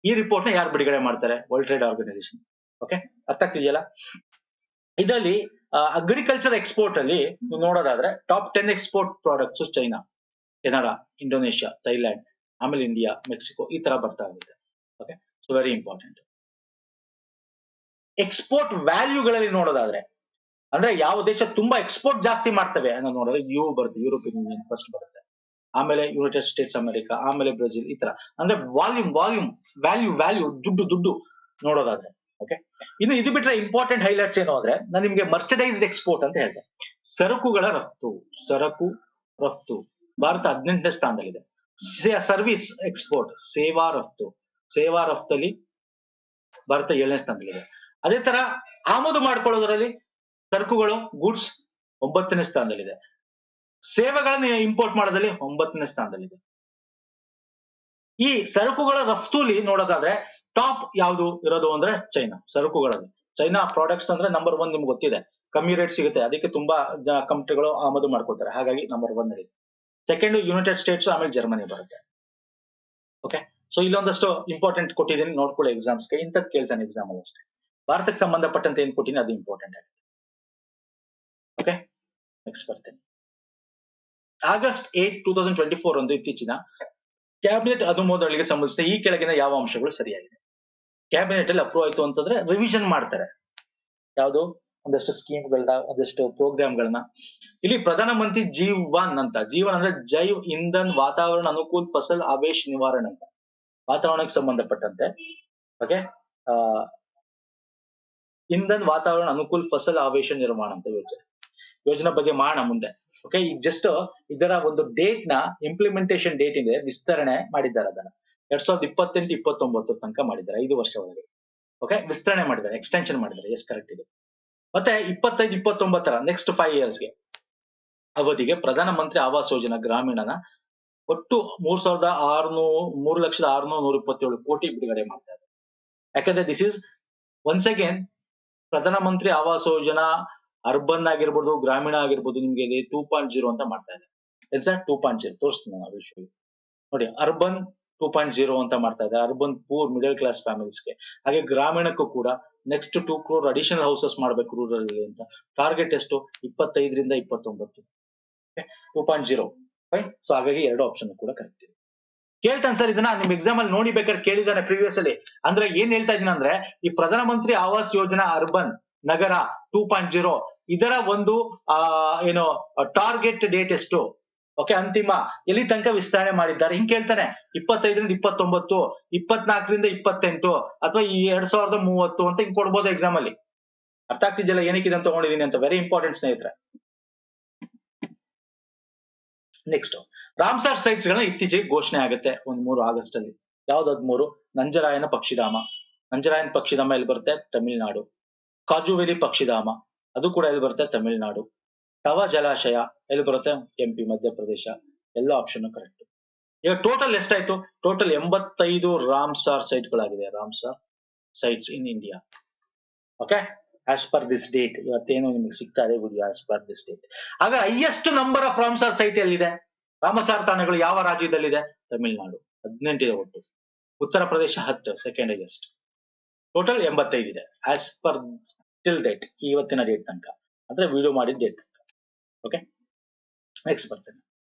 ಈ ರಿಪೋರ್ಟ್ ನ ಯಾರು ಬಿಡುಗಡೆ ಮಾಡ್ತಾರೆ? World trade organisation. ಓಕೆ, ಅರ್ಥ ಆಗ್ತಿದೆಯಲ್ಲ? ಇದರಲ್ಲಿ ಅಗ್ರಿಕಲ್ಚರ್ ಎಕ್ಸ್ಪೋರ್ಟ್ ಅಲ್ಲಿ ನೀವು ನೋಡೋದಾದ್ರೆ top 10 export products China, Canada, Indonesia, Thailand, ಆಮೇಲೆ ಇಂಡಿಯಾ, ಮೆಕ್ಸಿಕೋ, ಈ ತರ ಬರ್ತಾ ಇದೆ. Okay, so very important. Export ವ್ಯಾಲ್ಯೂಗಳಲ್ಲಿ ನೋಡೋದಾದ್ರೆ, ಅಂದ್ರೆ ಯಾವ ದೇಶ ತುಂಬಾ ಎಕ್ಸ್ಪೋರ್ಟ್ ಜಾಸ್ತಿ ಮಾಡ್ತವೆ ಅನ್ನೋ ನೋಡಿದ್ರೆ ಬರುತ್ತೆ, ಯುರೋಪಿಯನ್ ಯೂನಿಯನ್ ಫಸ್ಟ್ ಬರುತ್ತೆ, ಆಮೇಲೆ ಯುನೈಟೆಡ್ ಸ್ಟೇಟ್ಸ್ ಅಮೆರಿಕ, ಆಮೇಲೆ ಬ್ರೆಜಿಲ್, ಈ ತರ. ಅಂದ್ರೆ ವಾಲ್ಯೂಮ್ ವ್ಯಾಲ್ಯೂ ದುಡ್ಡು ನೋಡೋದಾದ್ರೆ. ಓಕೆ, ಇನ್ನು ಇದು ಬಿಟ್ರೆ ಇಂಪಾರ್ಟೆಂಟ್ ಹೈಲೈಟ್ಸ್ ಏನು ಅಂದ್ರೆ, ನಾನು ನಿಮ್ಗೆ ಮರ್ಚಡೈಸ್ಡ್ ಎಕ್ಸ್ಪೋರ್ಟ್ ಅಂತ ಹೇಳಿದೆ. ಸರಕು ರಫ್ತು ಭಾರತ 18ನೇ ಸ್ಥಾನದಲ್ಲಿದೆ. ಸರ್ವಿಸ್ ಎಕ್ಸ್ಪೋರ್ಟ್, ಸೇವಾ ರಫ್ತಲ್ಲಿ ಭಾರತ 7ನೇ ಸ್ಥಾನದಲ್ಲಿದೆ. ಅದೇ ತರ ಆಮದು ಮಾಡ್ಕೊಳ್ಳೋದ್ರಲ್ಲಿ ಸರಕುಗಳು ಗೂಡ್ಸ್ 9ನೇ ಸ್ಥಾನದಲ್ಲಿದೆ. ಸೇವೆಗಳನ್ನ ಇಂಪೋರ್ಟ್ ಮಾಡೋದ್ರಲ್ಲಿ 9ನೇ ಸ್ಥಾನದಲ್ಲಿದೆ. ಈ ಸರಕುಗಳ ರಫ್ತುಲಿ ನೋಡೋದಾದ್ರೆ ಟಾಪ್ ಯಾವುದು ಇರೋದು ಅಂದ್ರೆ ಚೈನಾ. ಸರಕುಗಳಲ್ಲಿ ಚೈನಾ ಪ್ರಾಡಕ್ಟ್ಸ್ ಅಂದ್ರೆ ನಂಬರ್ 1 ನಿಮ್ಗೆ ಗೊತ್ತಿದೆ, ಕಮ್ಮಿ ರೇಟ್ ಸಿಗುತ್ತೆ, ಅದಕ್ಕೆ ತುಂಬಾ ಕಂಪನಿಗಳು ಆಮದು ಮಾಡ್ಕೊತಾರೆ, ಹಾಗಾಗಿ ನಂಬರ್ 1 ಇದೆ. ಸೆಕೆಂಡ್ ಯುನೈಟೆಡ್ ಸ್ಟೇಟ್ಸ್, ಆಮೇಲೆ ಜರ್ಮನಿ ಬರುತ್ತೆ. ಓಕೆ, ಸೊ ಇಲ್ಲೊಂದಷ್ಟು ಇಂಪಾರ್ಟೆಂಟ್ ಕೊಟ್ಟಿದ್ದೀನಿ, ನೋಡ್ಕೊಳ್ಳಿ ಎಕ್ಸಾಮ್ಸ್ಗೆ. ಇಂಥದ್ದು ಕೇಳ್ತಾನೆ ಎಕ್ಸಾಮ್ ಅಲ್ಲಿ ಅಷ್ಟೇ. ಭಾರತಕ್ಕೆ ಸಂಬಂಧಪಟ್ಟಂತೆ ಏನ್ ಕೊಟ್ಟಿನಿ ಅದು ಇಂಪಾರ್ಟೆಂಟ್ ಆಗುತ್ತೆ. ಓಕೆ, ನೆಕ್ಸ್ಟ್ ಬರ್ತೇನೆ. ಆಗಸ್ಟ್ 8, 2024 ಇತ್ತೀಚಿನ ಕ್ಯಾಬಿನೆಟ್ ಅನುಮೋದನೆಗೆ ಸಂಬಂಧಿಸಿದ ಈ ಕೆಳಗಿನ ಯಾವ ಅಂಶಗಳು ಸರಿಯಾಗಿದೆ? ಕ್ಯಾಬಿನೆಟ್ ಅಲ್ಲಿ ಅಪ್ರೂವ್ ಆಯ್ತು ಅಂತಂದ್ರೆ ರಿವಿಷನ್ ಮಾಡ್ತಾರೆ, ಯಾವುದು ಒಂದಷ್ಟು ಸ್ಕೀಮ್ಗಳನ್ನ, ಒಂದಷ್ಟು ಪ್ರೋಗ್ರಾಮ್ಗಳನ್ನ. ಇಲ್ಲಿ ಪ್ರಧಾನಮಂತ್ರಿ ಜೀವನ್ ಅಂತ, ಜೀವನ್ ಅಂದ್ರೆ ಜೈವ್ ಇಂಧನ್ ವಾತಾವರಣ ಅನುಕೂಲ್ ಫಸಲ್ ಆವೇಶ್ ನಿವಾರಣೆ ಅಂತ, ವಾತಾವರಣಕ್ಕೆ ಸಂಬಂಧಪಟ್ಟಂತೆ. ಓಕೆ, ಆ ಇಂಧನ್ ವಾತಾವರಣ ಅನುಕೂಲ್ ಫಸಲ್ ಆವೇಶ ನಿರ್ಮಾಣ ಅಂತ ಯೋಜನೆ ಬಗ್ಗೆ ಮಾಡೋಣ ಮುಂದೆ. ಓಕೆ, ಈಗ ಜಸ್ಟ್ ಇದರ ಒಂದು ಡೇಟ್ ನ ಇಂಪ್ಲಿಮೆಂಟೇಷನ್ ಡೇಟ್ ಇದೆ, ವಿಸ್ತರಣೆ ಮಾಡಿದ್ದಾರೆ ಅದನ್ನ 2028-29 ತನಕ ಮಾಡಿದ್ದಾರೆ, 5 ವರ್ಷ ಒಳಗೆ. ಓಕೆ, ವಿಸ್ತರಣೆ ಮಾಡಿದ್ದಾರೆ, ಎಕ್ಸ್ಟೆನ್ಷನ್ ಮಾಡಿದ್ದಾರೆ. ಎಸ್, ಕರೆಕ್ಟ್ ಇದೆ. ಮತ್ತೆ 25-29 ನೆಕ್ಸ್ಟ್ 5 ಇಯರ್ಸ್ಗೆ ಅವಧಿಗೆ ಪ್ರಧಾನಮಂತ್ರಿ ಆವಾಸ್ ಯೋಜನಾ ಗ್ರಾಮೀಣನ ಒಟ್ಟು 3,627 ಕೋಟಿ ಬಿಡುಗಡೆ ಮಾಡ್ತಾರೆ. ಯಾಕಂದ್ರೆ ದಿಸ್ ಇಸ್ ಒನ್ಸ್ ಅಗೇನ್ ಪ್ರಧಾನಮಂತ್ರಿ ಆವಾಸ್ ಯೋಜನಾ ಅರ್ಬನ್ ಆಗಿರ್ಬೋದು, ಗ್ರಾಮೀಣ ಆಗಿರ್ಬೋದು, ನಿಮ್ಗೆ 2.0 ಅಂತ ಮಾಡ್ತಾ ಇದೆ. ಎಕ್ಸಾಕ್ಟ್ 2.0 ತೋರಿಸ್ತೀನಿ ನಾನು ವಿಷಯ ನೋಡಿ. ಅರ್ಬನ್ 2.0 ಅಂತ ಮಾಡ್ತಾ ಇದೆ, ಅರ್ಬನ್ ಪೂರ್ ಮಿಡಲ್ ಕ್ಲಾಸ್ ಫ್ಯಾಮಿಲೀಸ್ಗೆ. ಹಾಗೆ ಗ್ರಾಮೀಣಕ್ಕೂ ಕೂಡ ನೆಕ್ಸ್ಟ್ 2 crore ಅಡಿಷನಲ್ ಹೌಸಸ್ ಮಾಡ್ಬೇಕು ರೂರಲ್ ಅಂತ. ಟಾರ್ಗೆಟ್ ಎಷ್ಟು? 25-29. 2.0. ಫೈನ್. ಸೊ ಹಾಗಾಗಿ 2 ಆಪ್ಷನ್ ಕೂಡ ಕರೆಕ್ಟ್ ಇದೆ. ಕೇಳ್ತಾನೆ ಸರ್ ಇದನ್ನ ನಿಮ್ ಎಕ್ಸಾಮ್ ಅಲ್ಲಿ ನೋಡಿ ಬೇಕಾದ್ರೆ ಕೇಳಿದಾನೆ ಪ್ರೀವಿಯಸ್ ಅಲ್ಲಿ. ಅಂದ್ರೆ ಏನ್ ಹೇಳ್ತಾ ಇದೀನಿ ಅಂದ್ರೆ, ಈ ಪ್ರಧಾನಮಂತ್ರಿ ಆವಾಸ್ ಯೋಜನಾ ಅರ್ಬನ್ ನಗರ 2.0 ಇದರ ಒಂದು ಏನು ಟಾರ್ಗೆಟ್ ಡೇಟ್ ಎಷ್ಟು? ಓಕೆ, ಅಂತಿಮ ಎಲ್ಲಿ ತನಕ ವಿಸ್ತರಣೆ ಮಾಡಿದ್ದಾರೆ ಹಿಂಗ್ ಕೇಳ್ತಾನೆ. 25-29, 24-28, ಅಥವಾ ಈ 2030 ಅಂತ ಹಿಂಗ್ ಕೊಡ್ಬೋದು ಎಕ್ಸಾಮ್ ಅಲ್ಲಿ. ಅರ್ಥ ಆಗ್ತಿದ್ಯಲ್ಲ ಏನಕ್ಕೆ ಇದನ್ನ ತಗೊಂಡಿದೀನಿ ಅಂತ? ವೆರಿ ಇಂಪಾರ್ಟೆಂಟ್ ಸ್ನೇಹಿತರೆ. ನೆಕ್ಸ್ಟ್, ರಾಮ್ಸಾರ್ ಸೈಟ್ಸ್ ಗಳನ್ನ ಇತ್ತೀಚೆಗೆ ಘೋಷಣೆ ಆಗುತ್ತೆ 3 ಆಗಸ್ಟ್ ಅಲ್ಲಿ. ಯಾವ್ದಾದ್ 3? ನಂಜರಾಯನ ಪಕ್ಷಿಧಾಮ. ನಂಜರಾಯನ್ ಪಕ್ಷಿಧಾಮ ಎಲ್ಲಿ ಬರುತ್ತೆ? ತಮಿಳುನಾಡು. ಕಾಜುವೆಲಿ ಪಕ್ಷಿಧಾಮ ಅದು ಕೂಡ ಎಲ್ಲಿ ಬರುತ್ತೆ? ತಮಿಳುನಾಡು. ತವ ಜಲಾಶಯ ಎಲ್ಲಿ ಬರುತ್ತೆ? MP, ಮಧ್ಯಪ್ರದೇಶ. ಎಲ್ಲ ಆಪ್ಷನ್ ಕರೆಕ್ಟ್. ಈಗ ಟೋಟಲ್ ಎಷ್ಟಾಯ್ತು? Total 85 Ramsar ಸೈಟ್ಗಳಾಗಿದೆ. Ramsar sites in India. Okay, as per this date. ಇವತ್ತೇನು ನಿಮ್ಗೆ ಸಿಗ್ತಾ ಇದೆ video as per this date. ಆಗ highest number of Ramsar site ಎಲ್ಲಿದೆ? ರಾಮಸಾರ್ ತಾಣಗಳು ಯಾವ ರಾಜ್ಯದಲ್ಲಿದೆ? ತಮಿಳುನಾಡು 18 ಇದೆ ಒಟ್ಟು. Uttar Pradesh 10, second highest. Total 85 ಇದೆ ಆಸ್ ಪರ್ ಟಿಲ್ ಡೇಟ್, ಇವತ್ತಿನ ಡೇಟ್ ತನಕ, ಅಂದ್ರೆ ವಿಡಿಯೋ ಮಾಡಿದ ಡೇಟ್ ತನಕ. ಓಕೆ, ನೆಕ್ಸ್ಟ್ ಬರ್ತೇನೆ.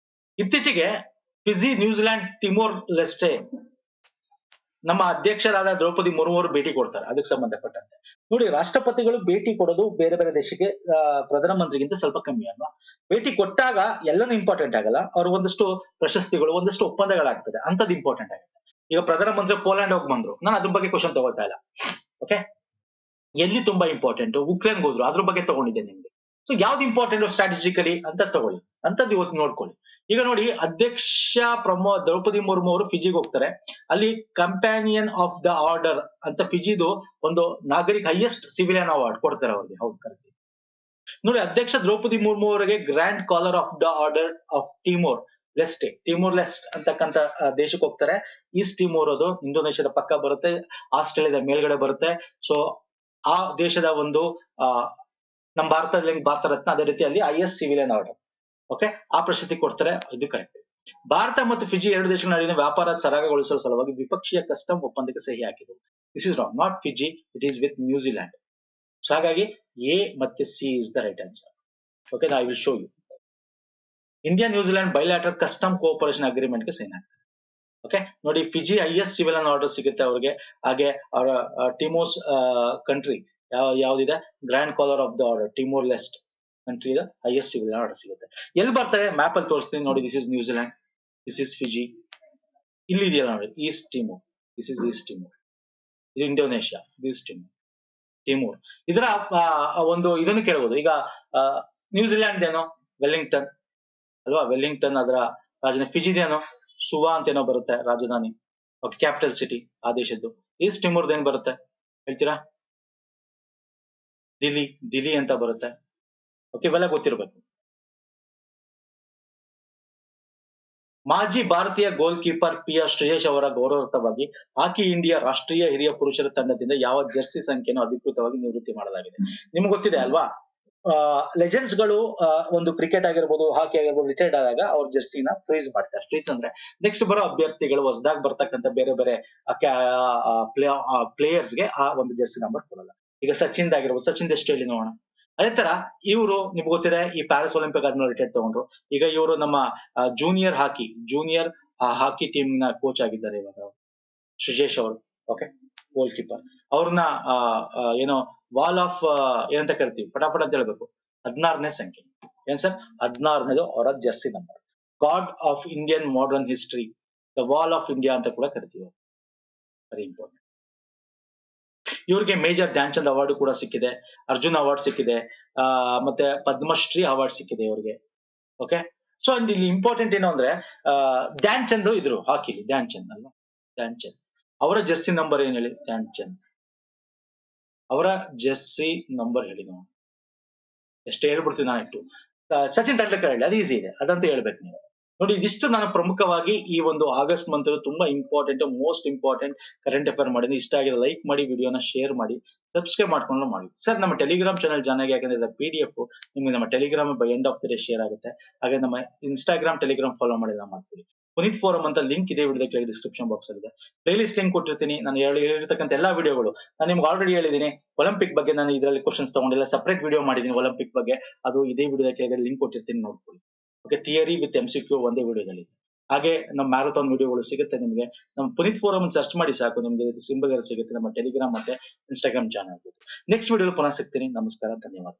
ಇತ್ತೀಚೆಗೆ ಫಿಜಿ, ನ್ಯೂಜಿಲ್ಯಾಂಡ್, ತಿಮೋರ್ ಲೆಸ್ಟೆ ನಮ್ಮ ಅಧ್ಯಕ್ಷರಾದ ದ್ರೌಪದಿ ಮುರ್ಮು ಅವರು ಭೇಟಿ ಕೊಡ್ತಾರೆ. ಅದಕ್ಕೆ ಸಂಬಂಧಪಟ್ಟಂತೆ ನೋಡಿ, ರಾಷ್ಟ್ರಪತಿಗಳು ಭೇಟಿ ಕೊಡೋದು ಬೇರೆ ಬೇರೆ ದೇಶಕ್ಕೆ ಪ್ರಧಾನಮಂತ್ರಿಗಿಂತ ಸ್ವಲ್ಪ ಕಮ್ಮಿ ಅಲ್ವಾ? ಭೇಟಿ ಕೊಟ್ಟಾಗ ಎಲ್ಲನೂ ಇಂಪಾರ್ಟೆಂಟ್ ಆಗಲ್ಲ, ಅವ್ರ ಒಂದಷ್ಟು ಪ್ರಶಸ್ತಿಗಳು, ಒಂದಷ್ಟು ಒಪ್ಪಂದಗಳಾಗ್ತದೆ, ಅಂತದ್ದು ಇಂಪಾರ್ಟೆಂಟ್ ಆಗುತ್ತೆ. ಈಗ ಪ್ರಧಾನಮಂತ್ರಿ ಪೋಲ್ಯಾಂಡ್ ಹೋಗಿ ಬಂದ್ರು, ನಾನು ಅದ್ರ ಬಗ್ಗೆ ಕ್ವಶನ್ ತಗೊಳ್ತಾ ಇಲ್ಲ. ಓಕೆ, ಎಲ್ಲಿ ತುಂಬಾ ಇಂಪಾರ್ಟೆಂಟ್? ಉಕ್ರೇನ್ಗೆ ಹೋದ್ರು, ಅದ್ರ ಬಗ್ಗೆ ತಗೊಂಡಿದ್ದೆ ನಿಮ್ಗೆ. ಸೊ ಯಾವ್ದು ಇಂಪಾರ್ಟೆಂಟ್ ಸ್ಟ್ರಾಟಜಿಕಲಿ ಅಂತ ತಗೊಳ್ಳಿ, ಅಂತದ್ದು ಇವತ್ತು ನೋಡ್ಕೊಳ್ಳಿ. ಈಗ ನೋಡಿ, ಅಧ್ಯಕ್ಷ ದ್ರೌಪದಿ ಮುರ್ಮು ಅವರು ಫಿಜಿಗೆ ಹೋಗ್ತಾರೆ. ಅಲ್ಲಿ ಕಂಪ್ಯಾನಿಯನ್ ಆಫ್ ದ ಆರ್ಡರ್ ಅಂತ ಫಿಜಿದು ಒಂದು ನಾಗರಿಕ ಹೈಯೆಸ್ಟ್ ಸಿವಿಲಿಯನ್ ಅವಾರ್ಡ್ ಕೊಡ್ತಾರೆ ಅವ್ರಿಗೆ. ಹೌದು, ಕರೆಕ್ಟ್. ನೋಡಿ, ಅಧ್ಯಕ್ಷ ದ್ರೌಪದಿ ಮುರ್ಮು ಅವರಿಗೆ grand collar of the order of Timor Leste, Timor Leste ಅಂತಕ್ಕಂತ ದೇಶಕ್ಕೆ ಹೋಗ್ತಾರೆ. ಈಸ್ಟ್ ಟಿಮೋರ್ ಅದು ಇಂಡೋನೇಷ್ಯಾದ ಪಕ್ಕ ಬರುತ್ತೆ, ಆಸ್ಟ್ರೇಲಿಯಾದ ಮೇಲ್ಗಡೆ ಬರುತ್ತೆ. ಸೊ ಆ ದೇಶದ ಒಂದು ನಮ್ಮ ಭಾರತದಲ್ಲಿ ಭಾರತ ರತ್ನ, ಅದೇ ರೀತಿ ಅಲ್ಲಿ ಹೈಯೆಸ್ಟ್ ಸಿವಿಲಿಯನ್ ಆರ್ಡರ್. ಓಕೆ, ಆ ಪ್ರಶಸ್ತಿ ಕೊಡ್ತಾರೆ, ಇದು ಕರೆಕ್ಟ್. ಭಾರತ ಮತ್ತು ಫಿಜಿ 2 ದೇಶಗಳ ನಡುವಿನ ವ್ಯಾಪಾರ ಸರಾಗಗೊಳಿಸುವ ಸಲುವಾಗಿ ದ್ವಿಪಕ್ಷೀಯ ಕಸ್ಟಮ್ ಒಪ್ಪಂದಕ್ಕೆ ಸಹಿ ಹಾಕಿದ್ರು. This is wrong, not Fiji, it is with New Zealand. So ಹಾಗಾಗಿ ಎ ಮತ್ತೆ C is the right answer. Okay, I will show you. India New Zealand bilateral custom cooperation agreement ಗೆ ಸೈನ್ ಆಗ್ತದೆ. ಓಕೆ, ನೋಡಿ, ಫಿಜಿ ಹೈಯೆಸ್ಟ್ ಸಿವಿಲಿಯನ್ ಆರ್ಡರ್ ಸಿಗುತ್ತೆ ಅವ್ರಿಗೆ. ಹಾಗೆ ಅವರ ಟಿಮೋಸ್ ಕಂಟ್ರಿ ಯಾವ್ದಿದೆ? Grand collar of the order Timor Leste country highest civilian order ಸಿಗುತ್ತೆ. ಎಲ್ಲಿ ಬರ್ತವೆ? ಮ್ಯಾಪ್ ಅಲ್ಲಿ ತೋರಿಸ್ತೀನಿ ನೋಡಿ. This is New Zealand, this is Fiji, ಇಲ್ಲಿ ಇದೆಯಲ್ಲ ನೋಡಿ, East Timor, this is East Timor. ಇದು ಇಂಡೋನೇಷ್ಯಾ, ದಿಸ್ ಟಿಮೋರ್. ಇದರ ಒಂದು ಇದನ್ನು ಕೇಳಬಹುದು. ಈಗ ನ್ಯೂಜಿಲ್ಯಾಂಡ್ ಏನೋ ವೆಲ್ಲಿಂಗ್ಟನ್ ಅಲ್ವಾ? ವೆಲ್ಲಿಂಗ್ಟನ್ ಅದರ ರಾಜಧಾನಿ. ಫಿಜಿದೇನೋ ಸುವಾ ಅಂತ ಏನೋ ಬರುತ್ತೆ ರಾಜಧಾನಿ, ಕ್ಯಾಪಿಟಲ್ ಸಿಟಿ ಆ ದೇಶದ್ದು. ಈಸ್ಟ್ ಟಿಮೋರ್ದ ಏನ್ ಬರುತ್ತೆ ಹೇಳ್ತೀರಾ? ದಿಲ್ಲಿ ಅಂತ ಬರುತ್ತೆ. ಓಕೆ, ಇವೆಲ್ಲ ಗೊತ್ತಿರಬೇಕು. ಮಾಜಿ ಭಾರತೀಯ ಗೋಲ್ ಕೀಪರ್ PR ಶ್ರೇಯಸ್ ಅವರ ಗೌರವಾರ್ಥವಾಗಿ ಹಾಕಿ ಇಂಡಿಯಾ ರಾಷ್ಟ್ರೀಯ ಹಿರಿಯ ಪುರುಷರ ತಂಡದಿಂದ ಯಾವ ಜರ್ಸಿ ಸಂಖ್ಯೆಯನ್ನು ಅಧಿಕೃತವಾಗಿ ನಿವೃತ್ತಿ ಮಾಡಲಾಗಿದೆ? ನಿಮ್ಗೆ ಗೊತ್ತಿದೆ ಅಲ್ವಾ? ಲೆಜೆಂಡ್ಸ್ ಗಳು ಒಂದು ಕ್ರಿಕೆಟ್ ಆಗಿರ್ಬೋದು, ಹಾಕಿ ಆಗಿರ್ಬೋದು, ರಿಟೈರ್ಡ್ ಆದಾಗ ಅವ್ರ ಜರ್ಸಿನ ಫ್ರೀಸ್ ಮಾಡ್ತಾರೆ. ಫ್ರೀಸ್ ಅಂದ್ರೆ ನೆಕ್ಸ್ಟ್ ಬರೋ ಅಭ್ಯರ್ಥಿಗಳು, ಹೊಸದಾಗಿ ಬರ್ತಕ್ಕಂಥ ಬೇರೆ ಬೇರೆ ಪ್ಲೇಯರ್ಸ್ಗೆ ಆ ಒಂದು ಜರ್ಸಿ ನಂಬರ್ ಕೊಡಲ್ಲ. ಈಗ ಸಚಿನ್ ಆಗಿರ್ಬೋದು, ಸಚಿನ್ ಎಷ್ಟು ಹೇಳಿ ನೋಡೋಣ. ಅದೇ ತರ ಇವರು ನಿಮ್ಗೆ ಗೊತ್ತಿದೆ, ಈ ಪ್ಯಾರಿಸ್ ಒಲಿಂಪಿಕ್ ಆದ್ಮೇಲೆ ರಿಟೈರ್ಡ್ ತಗೊಂಡ್ರು. ಈಗ ಇವರು ನಮ್ಮ ಜೂನಿಯರ್ ಆ ಹಾಕಿ ಟೀಮ್ ನ ಕೋಚ್ ಆಗಿದ್ದಾರೆ ಇವಾಗ ಶ್ರೀಜೇಶ್ ಅವರು. ಓಕೆ, ಗೋಲ್ ಕೀಪರ್ ಅವ್ರನ್ನ ಏನೋ ವಾಲ್ ಆಫ್ ಏನಂತ ಕರಿತೀವಿ, ಪಟಾಪಟ ಅಂತ ಹೇಳ್ಬೇಕು, 16ನೇ ಸಂಖ್ಯೆ. ಏನ್ ಸರ್? 16ನೇದು ಅವರ Jersey number. God of Indian modern history, the wall of India ಅಂತ ಕೂಡ ಕರಿತೀವಿ. Very important. ಇವ್ರಿಗೆ ಮೇಜರ್ ಧ್ಯಾನ್ ಚಂದ್ ಅವಾರ್ಡ್ ಕೂಡ ಸಿಕ್ಕಿದೆ, ಅರ್ಜುನ್ ಅವಾರ್ಡ್ ಸಿಕ್ಕಿದೆ, ಮತ್ತೆ ಪದ್ಮಶ್ರೀ ಅವಾರ್ಡ್ ಸಿಕ್ಕಿದೆ ಇವ್ರಿಗೆ. ಓಕೆ, ಸೊ ಇಲ್ಲಿ ಇಂಪಾರ್ಟೆಂಟ್ ಏನು ಅಂದ್ರೆ ಧ್ಯಾನ್ ಚಂದ್ ಇದ್ರು ಹಾಕಿಲಿ, ಧ್ಯಾನ್ ಚಂದ್ ಅಲ್ವಾ, ಧ್ಯಾನ್ ಚಂದ್ ಅವರ ಜರ್ಸಿ ನಂಬರ್ ಏನ್ ಹೇಳಿ? ಧ್ಯಾನ್ ಚಂದ್ ಅವರ ಜರ್ಸಿ ನಂಬರ್ ಹೇಳಿ ನಾವು. ಎಷ್ಟು ಹೇಳ್ಬಿಡ್ತೀವಿ ನಾ ಇಟ್ಟು. ಸಚಿನ್ ತೆಂಡೂಲ್ಕರ್ ಹೇಳಿ, ಅದು ಈಸಿ ಇದೆ, ಅದಂತೂ ಹೇಳ್ಬೇಕು ನೀವು. ನೋಡಿ, ಇದಿಷ್ಟು ನಾನು ಪ್ರಮುಖವಾಗಿ ಈ ಒಂದು ಆಗಸ್ಟ್ ಮಂತ್ ತುಂಬಾ important, most important current affair ಮಾಡಿದ್ರೆ. ಇಷ್ಟ ಆಗಿದೆ ಲೈಕ್ ಮಾಡಿ, ವಿಡಿಯೋನ ಶೇರ್ ಮಾಡಿ, ಸಬ್ಸ್ಕ್ರೈಬ್ ಮಾಡ್ಕೊಂಡು ಮಾಡಿ. ಸರ್, ನಮ್ಮ ಟೆಲಿಗ್ರಾಮ್ ಚಾನಲ್ ಜಾಯ್ನ್ ಆಗಿ, ಯಾಕಂದ್ರೆ PDF ನಿಮ್ಗೆ ನಮ್ಮ Telegram by end of the day share ಆಗುತ್ತೆ. ಹಾಗೆ ನಮ್ಮ ಇನ್ಸ್ಟಾಗ್ರಾಮ್, ಟೆಲಿಗ್ರಾಮ್ ಫಾಲೋ ಮಾಡಿ ಮಾಡ್ತೀವಿ. ಪುನೀತ್ ಫೋರಂ ಅಂತ ಲಿಂಕ್ ಇದೆ ವಿಡಿಯೋ ಕೆಳಗೆ ಡಿಸ್ಕ್ರಿಪ್ಷನ್ ಬಾಕ್ಸ್ ಅಲ್ಲಿ ಇದೆ. ಪ್ಲೇ ಲಿಸ್ಟ್ ಲಿಂಕ್ ಕೊಟ್ಟಿರ್ತೀನಿ. ನಾನು ಹೇಳಿರ್ತಕ್ಕಂಥ ಎಲ್ಲಾ ವಿಡಿಯೋಗಳು ನಾನು ನಿಮ್ಗೆ ಆಲ್ರೆಡಿ ಹೇಳಿದ್ದೀನಿ. ಒಲಿಂಪಿಕ್ ಬಗ್ಗೆ ನಾನು ಇದರಲ್ಲಿ ಕ್ವಶನ್ಸ್ ತಗೊಂಡಿಲ್ಲ, ಸಪರೇಟ್ ವಿಡಿಯೋ ಮಾಡಿದ್ದೀನಿ ಒಲಿಂಪಿಕ್ ಬಗ್ಗೆ, ಅದು ಇದೇ ವಿಡಿಯೋ ಕೆಳಗೆ ಲಿಂಕ್ ಕೊಟ್ಟಿರ್ತೀನಿ, ನೋಡ್ಕೊಳ್ಳಿ. ಓಕೆ, ಥಿಯರಿ ವಿತ್ MCQ ಒಂದೇ ವಿಡಿಯೋದಲ್ಲಿ. ಹಾಗೆ ನಮ್ಮ ಮ್ಯಾರಥಾನ್ ವಿಡಿಯೋಗಳು ಸಿಗುತ್ತೆ ನಿಮಗೆ. ನಮ್ಮ ಪುನೀತ್ ಫೋರಂ ಸರ್ಚ್ ಮಾಡಿ ಸಾಕು, ನಿಮ್ಗೆ ಸಿಂಬಲ್ ಸಿಗುತ್ತೆ ನಮ್ಮ ಟೆಲಿಗ್ರಾಮ್ ಮತ್ತೆ ಇನ್ಸ್ಟಾಗ್ರಾಮ್ ಚಾನಲ್. ನೆಕ್ಸ್ಟ್ ವಿಡಿಯೋ ಪುನಃ ಸಿಗ್ತೀನಿ. ನಮಸ್ಕಾರ, ಧನ್ಯವಾದ.